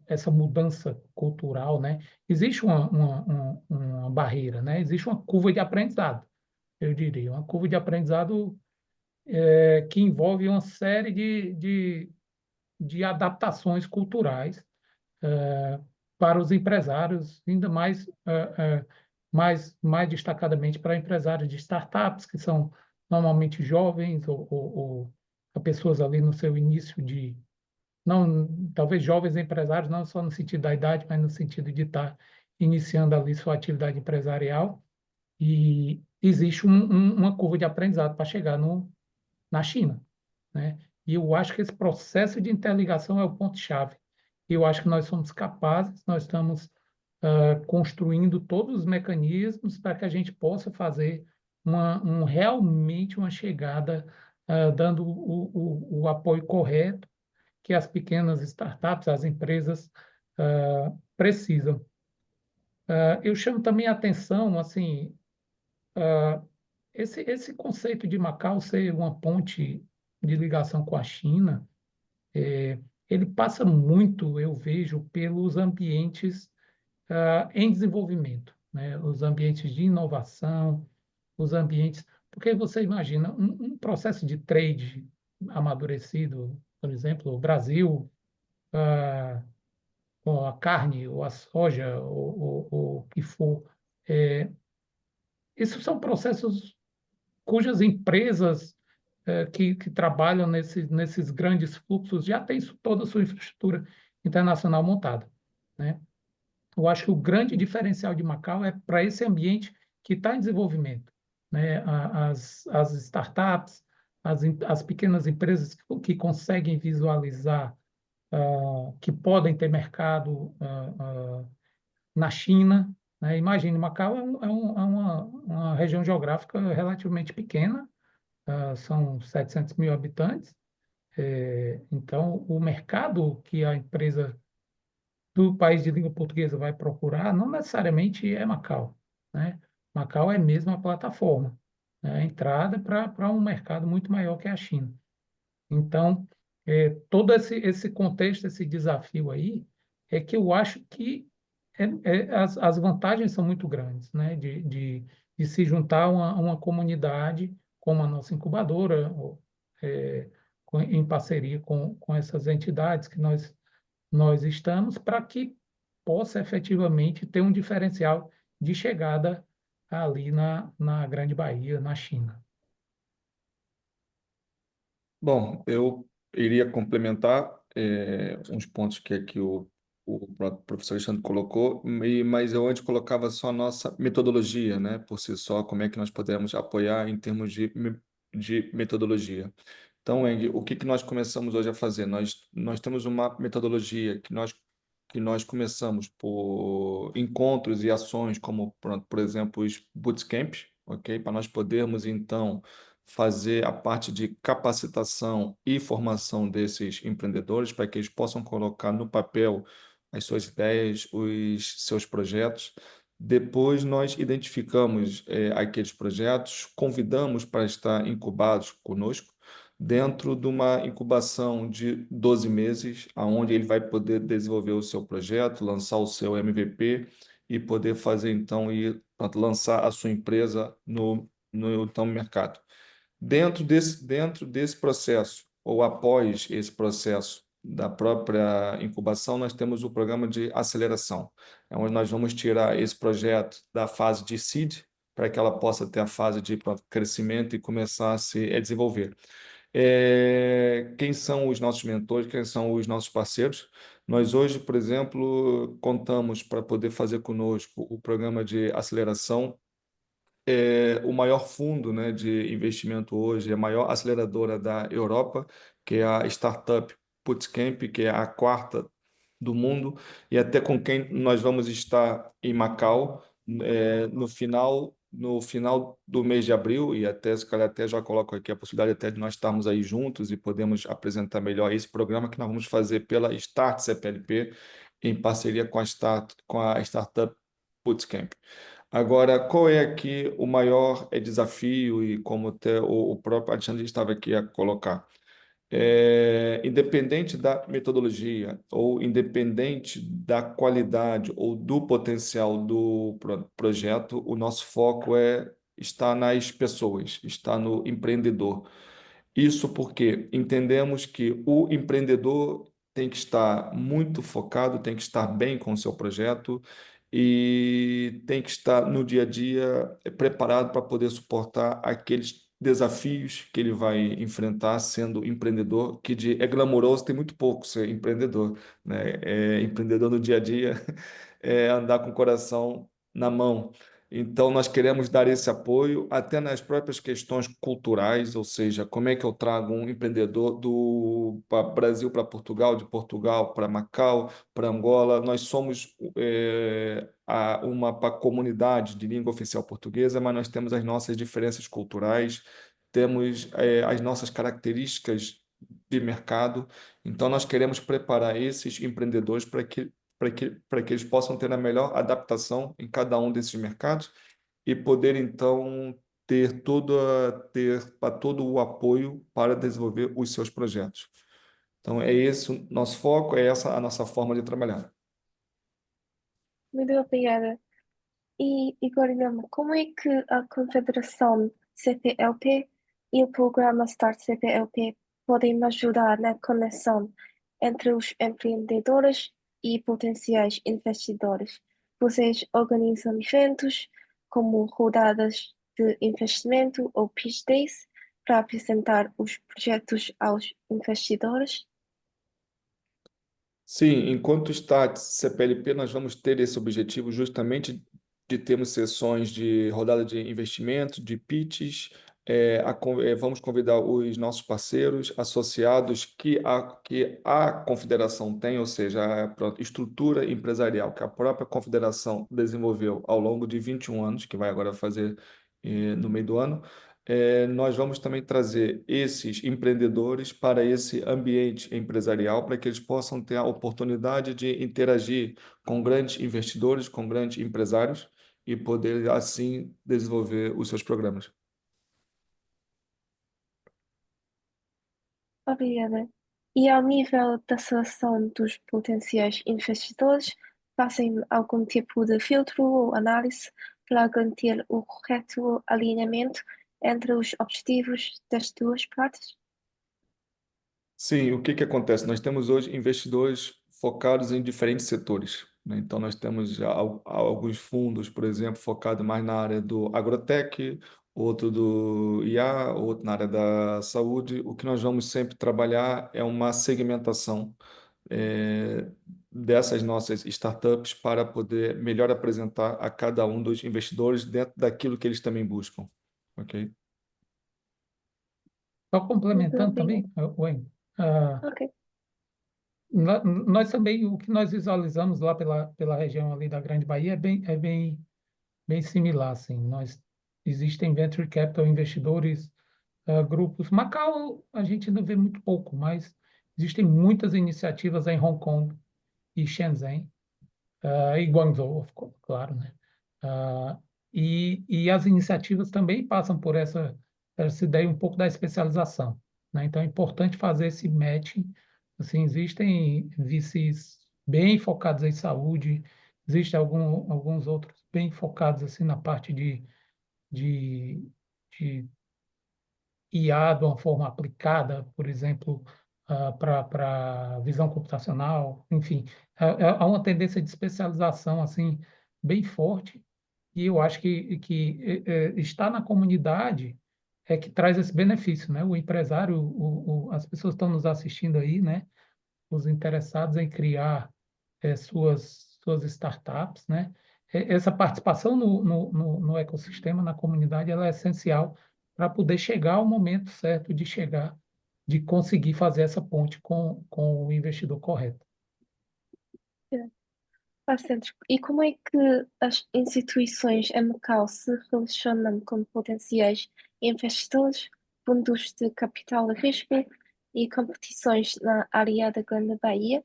essa mudança cultural, né? Existe uma barreira, né? Existe uma curva de aprendizado, eu diria, uma curva de aprendizado que envolve uma série de adaptações culturais para os empresários, ainda mais destacadamente para empresários de startups, que são normalmente jovens ou pessoas ali no seu início de, não, talvez jovens empresários, não só no sentido da idade, mas no sentido de estar iniciando ali sua atividade empresarial. E existe uma curva de aprendizado para chegar na China, né? E eu acho que esse processo de interligação é o ponto-chave. Eu acho que nós somos capazes, nós estamos construindo todos os mecanismos para que a gente possa fazer realmente uma chegada, dando o apoio correto que as pequenas startups, as empresas precisam. Eu chamo também a atenção, assim, esse conceito de Macau ser uma ponte de ligação com a China, ele passa muito, eu vejo, pelos ambientes em desenvolvimento, né? Os ambientes de inovação, os ambientes. Porque você imagina um processo de trade amadurecido, por exemplo, o Brasil, ou a carne, ou a soja, ou o que for. Esses são processos cujas empresas que trabalham nesses grandes fluxos já têm toda a sua infraestrutura internacional montada, né? Eu acho que o grande diferencial de Macau é para esse ambiente que está em desenvolvimento, né? As startups, as pequenas empresas que conseguem visualizar que podem ter mercado na China, né? Imagine, Macau é uma região geográfica relativamente pequena, são 700 mil habitantes. Então, o mercado que a empresa do país de língua portuguesa vai procurar não necessariamente é Macau, né? Macau é mesmo a plataforma, né? A entrada para um mercado muito maior que a China. Então, todo esse contexto, esse desafio aí, é que eu acho que as vantagens são muito grandes, né? De se juntar a uma comunidade como a nossa incubadora, em parceria com essas entidades que nós estamos, para que possa efetivamente ter um diferencial de chegada ali na Grande Bahia, na China. Bom, eu iria complementar uns pontos que aqui o próprio professor Alexandre colocou, mas eu antes colocava só a nossa metodologia, né, por si só, como é que nós podemos apoiar em termos de metodologia. Então, Eng, o que nós começamos hoje a fazer? Nós temos uma metodologia que nós começamos por encontros e ações, como, por exemplo, os bootcamps, ok? Para nós podermos, então, fazer a parte de capacitação e formação desses empreendedores para que eles possam colocar no papel as suas ideias, os seus projetos. Depois nós identificamos aqueles projetos, convidamos para estar incubados conosco dentro de uma incubação de 12 meses, aonde ele vai poder desenvolver o seu projeto, lançar o seu MVP e poder fazer então e lançar a sua empresa no então, mercado. Dentro desse processo, ou após esse processo da própria incubação, nós temos o programa de aceleração, é onde nós vamos tirar esse projeto da fase de seed, para que ela possa ter a fase de crescimento e começar a se desenvolver. Quem são os nossos mentores, quem são os nossos parceiros? Nós hoje, por exemplo, contamos para poder fazer conosco o programa de aceleração, o maior fundo, né, de investimento hoje, a maior aceleradora da Europa, que é a Startup Bootcamp, que é a quarta do mundo, e até com quem nós vamos estar em Macau no final do mês de abril, e até, se calhar, até já coloco aqui a possibilidade até de nós estarmos aí juntos e podemos apresentar melhor esse programa que nós vamos fazer pela Start CPLP, em parceria com a Startup Bootcamp. Agora, qual é aqui o maior desafio e como até o próprio Alexandre estava aqui a colocar? independente da metodologia ou independente da qualidade ou do potencial do projeto, o nosso foco está nas pessoas, está no empreendedor. Isso porque entendemos que o empreendedor tem que estar muito focado, tem que estar bem com o seu projeto e tem que estar no dia a dia preparado para poder suportar aqueles desafios que ele vai enfrentar sendo empreendedor, é glamouroso, tem muito pouco ser empreendedor, né? Empreendedor no dia a dia é andar com o coração na mão. Então, nós queremos dar esse apoio até nas próprias questões culturais, ou seja, como é que eu trago um empreendedor do Brasil para Portugal, de Portugal para Macau, para Angola. Nós somos uma comunidade de língua oficial portuguesa, mas nós temos as nossas diferenças culturais, temos as nossas características de mercado. Então, nós queremos preparar esses empreendedores para que eles possam ter a melhor adaptação em cada um desses mercados e poder, então, ter todo o apoio para desenvolver os seus projetos. Então, é esse o nosso foco, é essa a nossa forma de trabalhar. Muito obrigada. E Guilherme, como é que a Confederação CPLP e o programa Start CPLP podem me ajudar na conexão entre os empreendedores e potenciais investidores? Vocês organizam eventos como rodadas de investimento ou pitch days para apresentar os projetos aos investidores? Sim, enquanto está CPLP, nós vamos ter esse objetivo justamente de termos sessões de rodada de investimento, de pitches. Vamos convidar os nossos parceiros, associados que a confederação tem, ou seja, a estrutura empresarial que a própria confederação desenvolveu ao longo de 21 anos, que vai agora fazer no meio do ano. Nós vamos também trazer esses empreendedores para esse ambiente empresarial, para que eles possam ter a oportunidade de interagir com grandes investidores, com grandes empresários e poder, assim, desenvolver os seus programas. Obrigada. E ao nível da seleção dos potenciais investidores, fazem algum tipo de filtro ou análise para garantir o correto alinhamento entre os objetivos das duas partes? Sim, o que que acontece? Nós temos hoje investidores focados em diferentes setores, né? Então, nós temos já alguns fundos, por exemplo, focados mais na área do agrotech, outro do IA, outro na área da saúde. O que nós vamos sempre trabalhar é uma segmentação eh, dessas nossas startups para poder melhor apresentar a cada um dos investidores dentro daquilo que eles também buscam, ok? Só Muito complementando obrigada. também, Wayne, ah, Ok. nós também, o que nós visualizamos lá pela região ali da Grande Bahia bem similar, assim. Existem venture capital investidores, grupos. Macau a gente ainda vê muito pouco, mas existem muitas iniciativas em Hong Kong e Shenzhen, e Guangzhou, claro, né? Ah, e as iniciativas também passam por essa ideia um pouco da especialização, né? Então é importante fazer esse matching. Assim, existem VCs bem focados em saúde, existem alguns outros bem focados assim na parte de, de IA de uma forma aplicada, por exemplo, para visão computacional, enfim, há uma tendência de especialização assim bem forte e eu acho que estar na comunidade é que traz esse benefício, né? O empresário, as pessoas que estão nos assistindo aí, né? Os interessados em criar suas startups, né? Essa participação no ecossistema, na comunidade, ela é essencial para poder chegar ao momento certo de chegar, de conseguir fazer essa ponte com o investidor correto. Bastante. E como é que as instituições em Macau se relacionam com potenciais investidores, fundos de capital de risco e competições na área da Grande Bahia?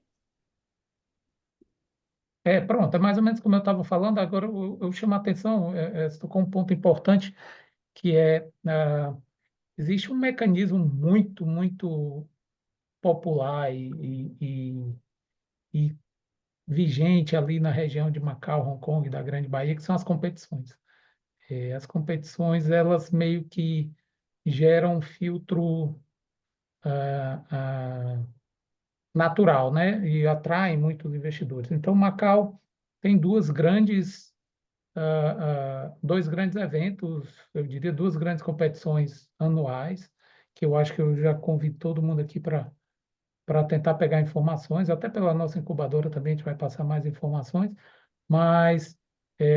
Pronto, é mais ou menos como eu estava falando, agora eu chamo a atenção, você tocou um ponto importante, que existe um mecanismo muito popular e vigente ali na região de Macau, Hong Kong, da Grande Bahia, que são as competições. As competições, elas meio que geram um filtro natural, né? E atraem muitos investidores. Então, Macau tem dois grandes eventos, eu diria duas grandes competições anuais, que eu acho que eu já convido todo mundo aqui para tentar pegar informações, até pela nossa incubadora também a gente vai passar mais informações, mas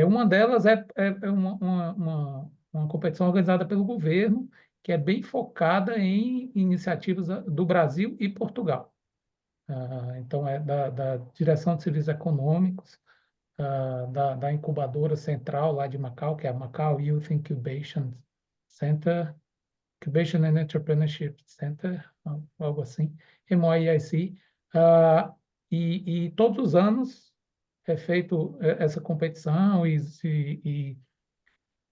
uma delas é uma competição organizada pelo governo, que é bem focada em iniciativas do Brasil e Portugal. Então, é da Direção de Serviços Econômicos, da incubadora central lá de Macau, que é a Macau Youth Incubation Center, Incubation and Entrepreneurship Center, algo assim, MOIC. E todos os anos é feito essa competição e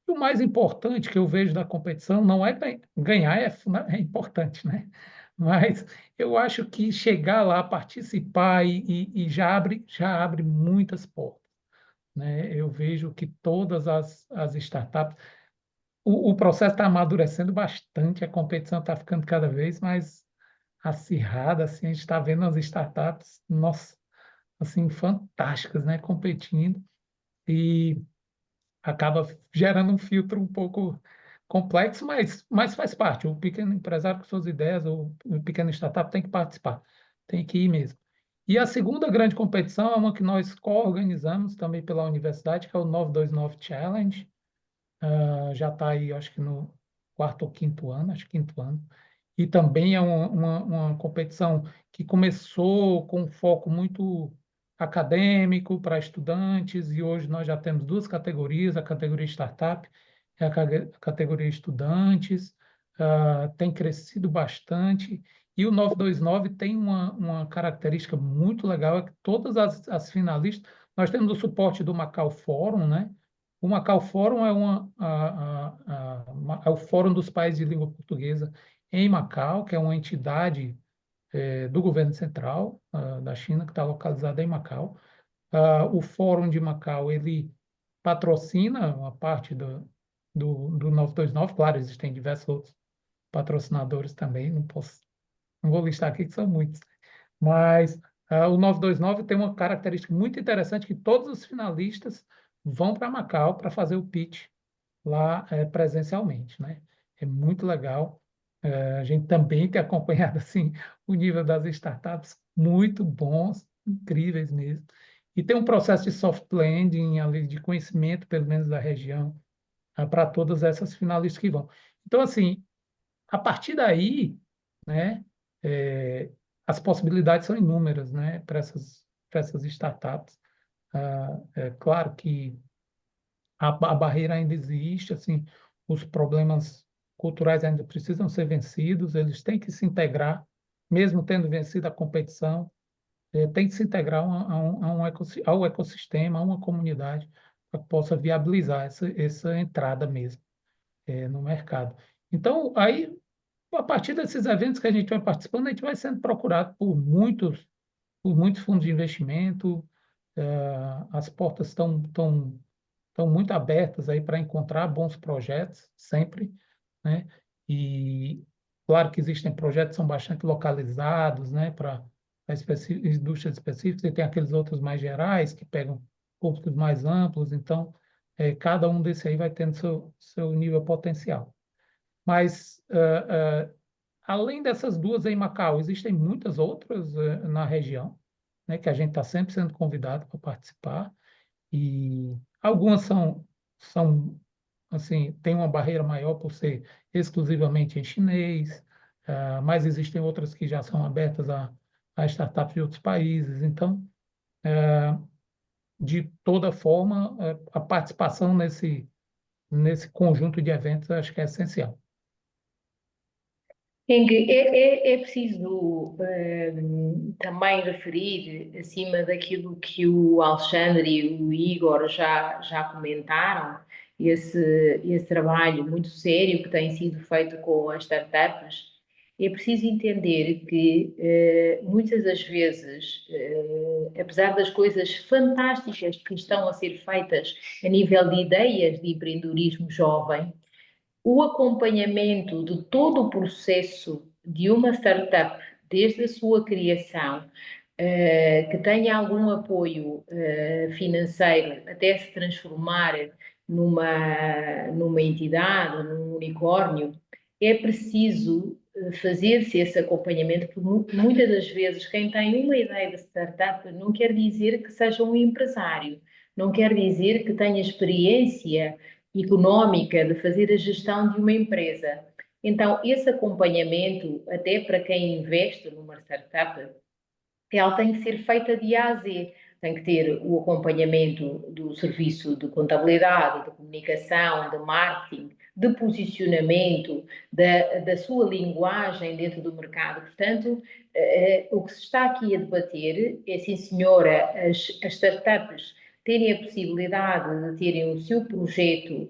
o mais importante que eu vejo da competição não é ganhar, é importante, né? Mas eu acho que chegar lá, participar e já abre muitas portas, né? Eu vejo que todas as startups, o processo está amadurecendo bastante, a competição está ficando cada vez mais acirrada, assim, a gente está vendo as startups, nossa, assim, fantásticas, né? Competindo e acaba gerando um filtro um pouco complexo, mas faz parte. O pequeno empresário com suas ideias, o pequeno startup tem que participar, tem que ir mesmo. E a segunda grande competição é uma que nós co-organizamos também pela universidade, que é o 929 Challenge. Já está aí, acho que no quarto ou quinto ano, acho que quinto ano. E também é uma competição que começou com um foco muito acadêmico para estudantes, e hoje nós já temos duas categorias, a categoria startup e a categoria estudantes. Tem crescido bastante, e o 929 tem uma característica muito legal, é que todas as finalistas, nós temos o suporte do Macau Fórum, né? O Macau Fórum é o Fórum dos Países de Língua Portuguesa em Macau, que é uma entidade do governo central da China, que está localizada em Macau. O Fórum de Macau, ele patrocina uma parte do 929, claro, existem diversos outros patrocinadores também, não vou listar aqui, que são muitos, mas o 929 tem uma característica muito interessante, que todos os finalistas vão para Macau para fazer o pitch lá presencialmente, né? É muito legal. A gente também tem acompanhado assim o nível das startups muito bons, incríveis mesmo. E tem um processo de soft landing ali, de conhecimento, pelo menos da região, para todas essas finalistas que vão. Então, assim, a partir daí, né, as possibilidades são inúmeras, né, para essas startups. É claro que a barreira ainda existe, assim, os problemas culturais ainda precisam ser vencidos, eles têm que se integrar, mesmo tendo vencido a competição, tem que se integrar ao ecossistema, a uma comunidade, para que possa viabilizar essa entrada mesmo no mercado. Então, aí, a partir desses eventos que a gente vai participando, a gente vai sendo procurado por muitos fundos de investimento, as portas estão muito abertas aí para encontrar bons projetos, sempre, né? E claro que existem projetos que são bastante localizados, né, para indústrias específicas, e tem aqueles outros mais gerais, que pegam públicos mais amplos, então, cada um desse aí vai tendo seu nível potencial. Mas, além dessas duas em Macau, existem muitas outras na região, né, que a gente está sempre sendo convidado para participar, e algumas são assim, tem uma barreira maior por ser exclusivamente em chinês, mas existem outras que já são abertas a startups de outros países. Então, de toda forma, a participação nesse conjunto de eventos eu acho que é essencial. Henrique, é preciso também referir, acima daquilo que o Alexandre e o Igor já comentaram, esse trabalho muito sério que tem sido feito com as startups, é preciso entender que muitas das vezes, apesar das coisas fantásticas que estão a ser feitas a nível de ideias de empreendedorismo jovem, o acompanhamento de todo o processo de uma startup, desde a sua criação, que tenha algum apoio financeiro até se transformar numa entidade, num unicórnio, é preciso fazer-se esse acompanhamento, porque muitas das vezes quem tem uma ideia de startup não quer dizer que seja um empresário, não quer dizer que tenha experiência económica de fazer a gestão de uma empresa. Então, esse acompanhamento, até para quem investe numa startup, ela tem que ser feita de A a Z. Tem que ter o acompanhamento do serviço de contabilidade, de comunicação, de marketing, de posicionamento, da sua linguagem dentro do mercado. Portanto, o que se está aqui a debater é, sim senhora, as startups terem a possibilidade de terem o seu projeto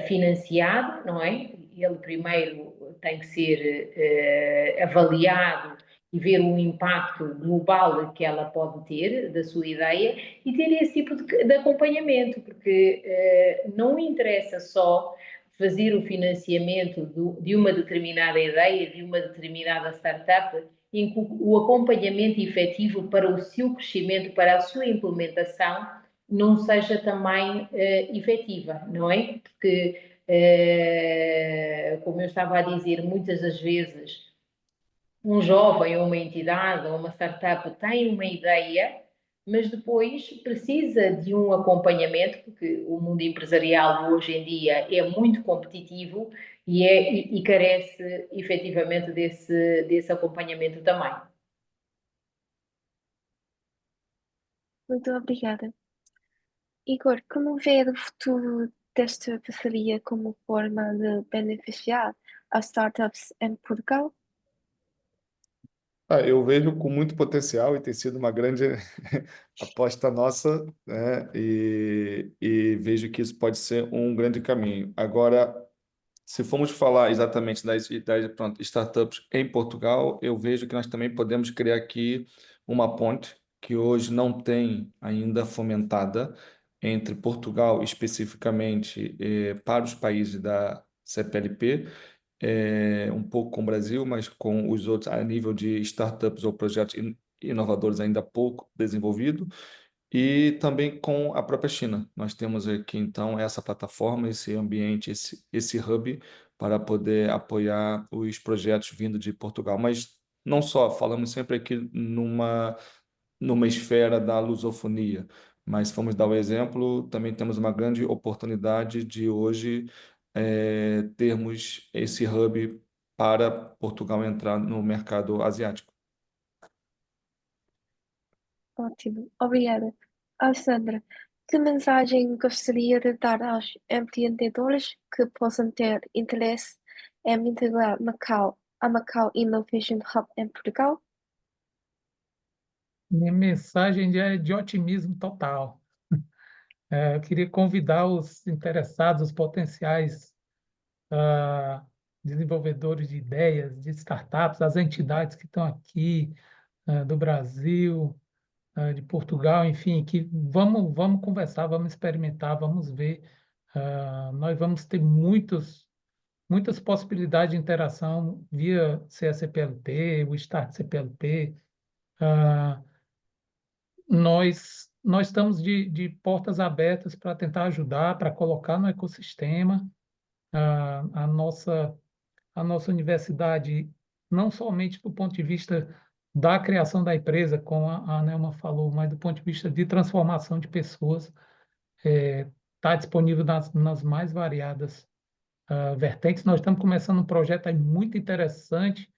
financiado, não é? Ele primeiro tem que ser avaliado e ver o impacto global que ela pode ter da sua ideia e ter esse tipo de acompanhamento, porque não interessa só fazer o financiamento de uma determinada ideia, de uma determinada startup, em que o acompanhamento efetivo para o seu crescimento, para a sua implementação, não seja também efetiva, não é? Porque, como eu estava a dizer, muitas das vezes um jovem ou uma entidade ou uma startup tem uma ideia, mas depois precisa de um acompanhamento, porque o mundo empresarial hoje em dia é muito competitivo e carece efetivamente desse acompanhamento também. Muito obrigada. Igor, como vê o futuro desta parceria como forma de beneficiar as startups em Portugal? Eu vejo com muito potencial e tem sido uma grande aposta nossa, né? E vejo que isso pode ser um grande caminho. Agora, se formos falar exatamente pronto, startups em Portugal, eu vejo que nós também podemos criar aqui uma ponte que hoje não tem ainda fomentada entre Portugal, especificamente, para os países da CPLP, um pouco com o Brasil, mas com os outros a nível de startups ou projetos inovadores ainda pouco desenvolvido, e também com a própria China. Nós temos aqui, então, essa plataforma, esse ambiente, esse hub para poder apoiar os projetos vindo de Portugal. Mas não só, falamos sempre aqui numa esfera da lusofonia, mas se formos dar o exemplo, também temos uma grande oportunidade de hoje termos esse hub para Portugal entrar no mercado asiático. Ótimo, obrigada. Alessandra, que mensagem gostaria de dar aos empreendedores que possam ter interesse em integrar a Macau Innovation Hub em Portugal? Minha mensagem é de otimismo total. Eu queria convidar os interessados, os potenciais desenvolvedores de ideias, de startups, as entidades que estão aqui do Brasil, de Portugal, enfim, que vamos conversar, vamos experimentar, vamos ver. Nós vamos ter muitas possibilidades de interação via CSCPLP, o Start CPLP. Nós estamos de portas abertas para tentar ajudar, para colocar no ecossistema a nossa universidade, não somente do ponto de vista da criação da empresa, como a Nelma falou, mas do ponto de vista de transformação de pessoas, está disponível nas mais variadas vertentes. Nós estamos começando um projeto aí muito interessante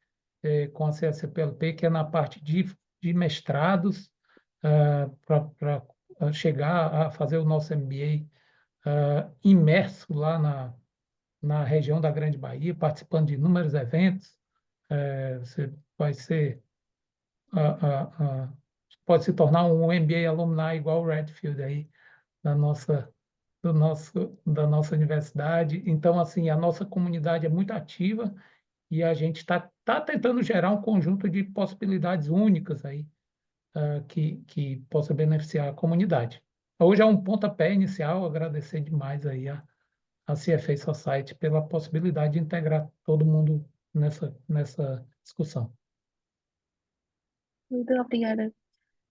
com a CSCPLP, que é na parte de mestrados, para chegar a fazer o nosso MBA imerso lá na região da Grande Bahia, participando de inúmeros eventos. Você vai ser, pode se tornar um MBA alumni igual o Redfield aí, da nossa universidade. Então, assim, a nossa comunidade é muito ativa e a gente tá tentando gerar um conjunto de possibilidades únicas aí, que possa beneficiar a comunidade. Hoje é um pontapé inicial, agradecer demais aí a CFA Society pela possibilidade de integrar todo mundo nessa discussão. Muito obrigada.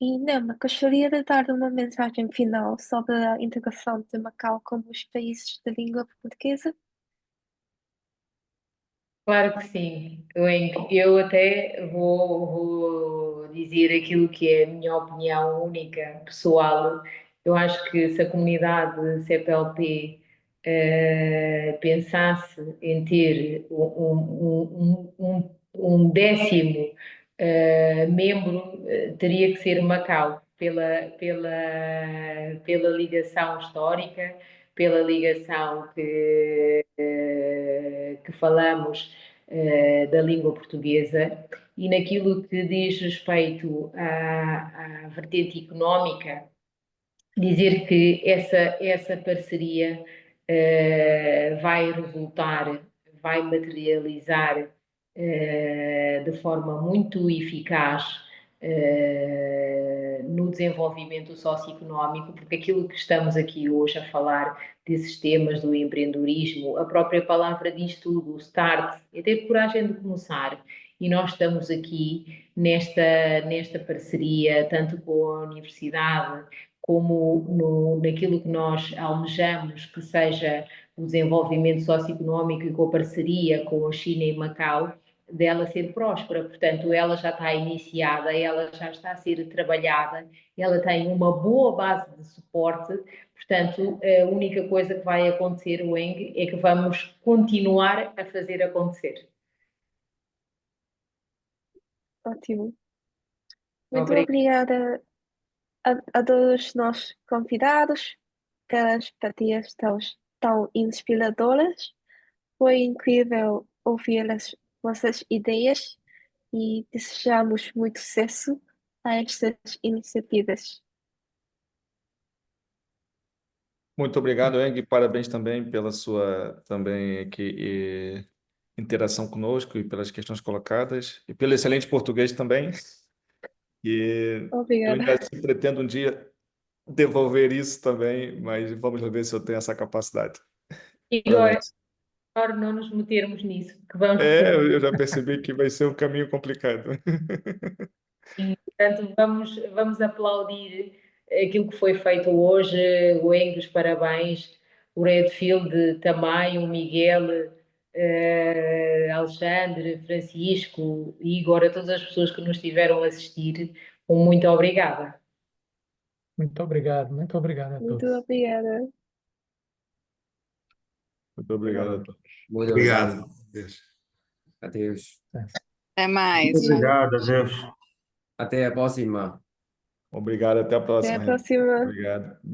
E, Nema, gostaria de dar uma mensagem final sobre a integração de Macau com os países de língua portuguesa? Claro que sim, eu até vou dizer aquilo que é a minha opinião única, pessoal. Eu acho que se a comunidade CPLP pensasse em ter um décimo membro, teria que ser Macau, pela ligação histórica, pela ligação que falamos da língua portuguesa e naquilo que diz respeito à vertente económica, dizer que essa parceria vai resultar, vai materializar de forma muito eficaz no desenvolvimento socioeconómico, porque aquilo que estamos aqui hoje a falar desses temas do empreendedorismo, a própria palavra diz tudo, o start, é ter coragem de começar. E nós estamos aqui nesta parceria, tanto com a universidade, como naquilo que nós almejamos, que seja o desenvolvimento socioeconómico e com a parceria com a China e Macau, dela ser próspera. Portanto, ela já está iniciada, ela já está a ser trabalhada, ela tem uma boa base de suporte. Portanto, a única coisa que vai acontecer, Weng, é que vamos continuar a fazer acontecer. Ótimo. Muito Obrigada. obrigada a todos os nossos convidados pelas partilhas tão inspiradoras. Foi incrível ouvir as vossas ideias e desejamos muito sucesso a estas iniciativas. Muito obrigado, Eng. Parabéns também pela sua também aqui, interação conosco e pelas questões colocadas e pelo excelente português também. E eu ainda Obrigada. pretendo um dia devolver isso também, mas vamos ver se eu tenho essa capacidade. Igor, Parabéns. melhor não nos metermos nisso, que vamos Eu já percebi que vai ser um caminho complicado. portanto, vamos aplaudir aquilo que foi feito hoje, o Engels, parabéns, o Redfield também, o Miguel, Alexandre, Francisco, Igor, a todas as pessoas que nos tiveram a assistir, um muito obrigada. Muito obrigado a Muito todos. obrigada. Muito obrigado a todos. Muito obrigado. Obrigado. Adeus. Adeus. Até mais. Muito obrigado, adeus. Até a próxima. Obrigado, até a Até próxima, a Henrique. próxima. Obrigado.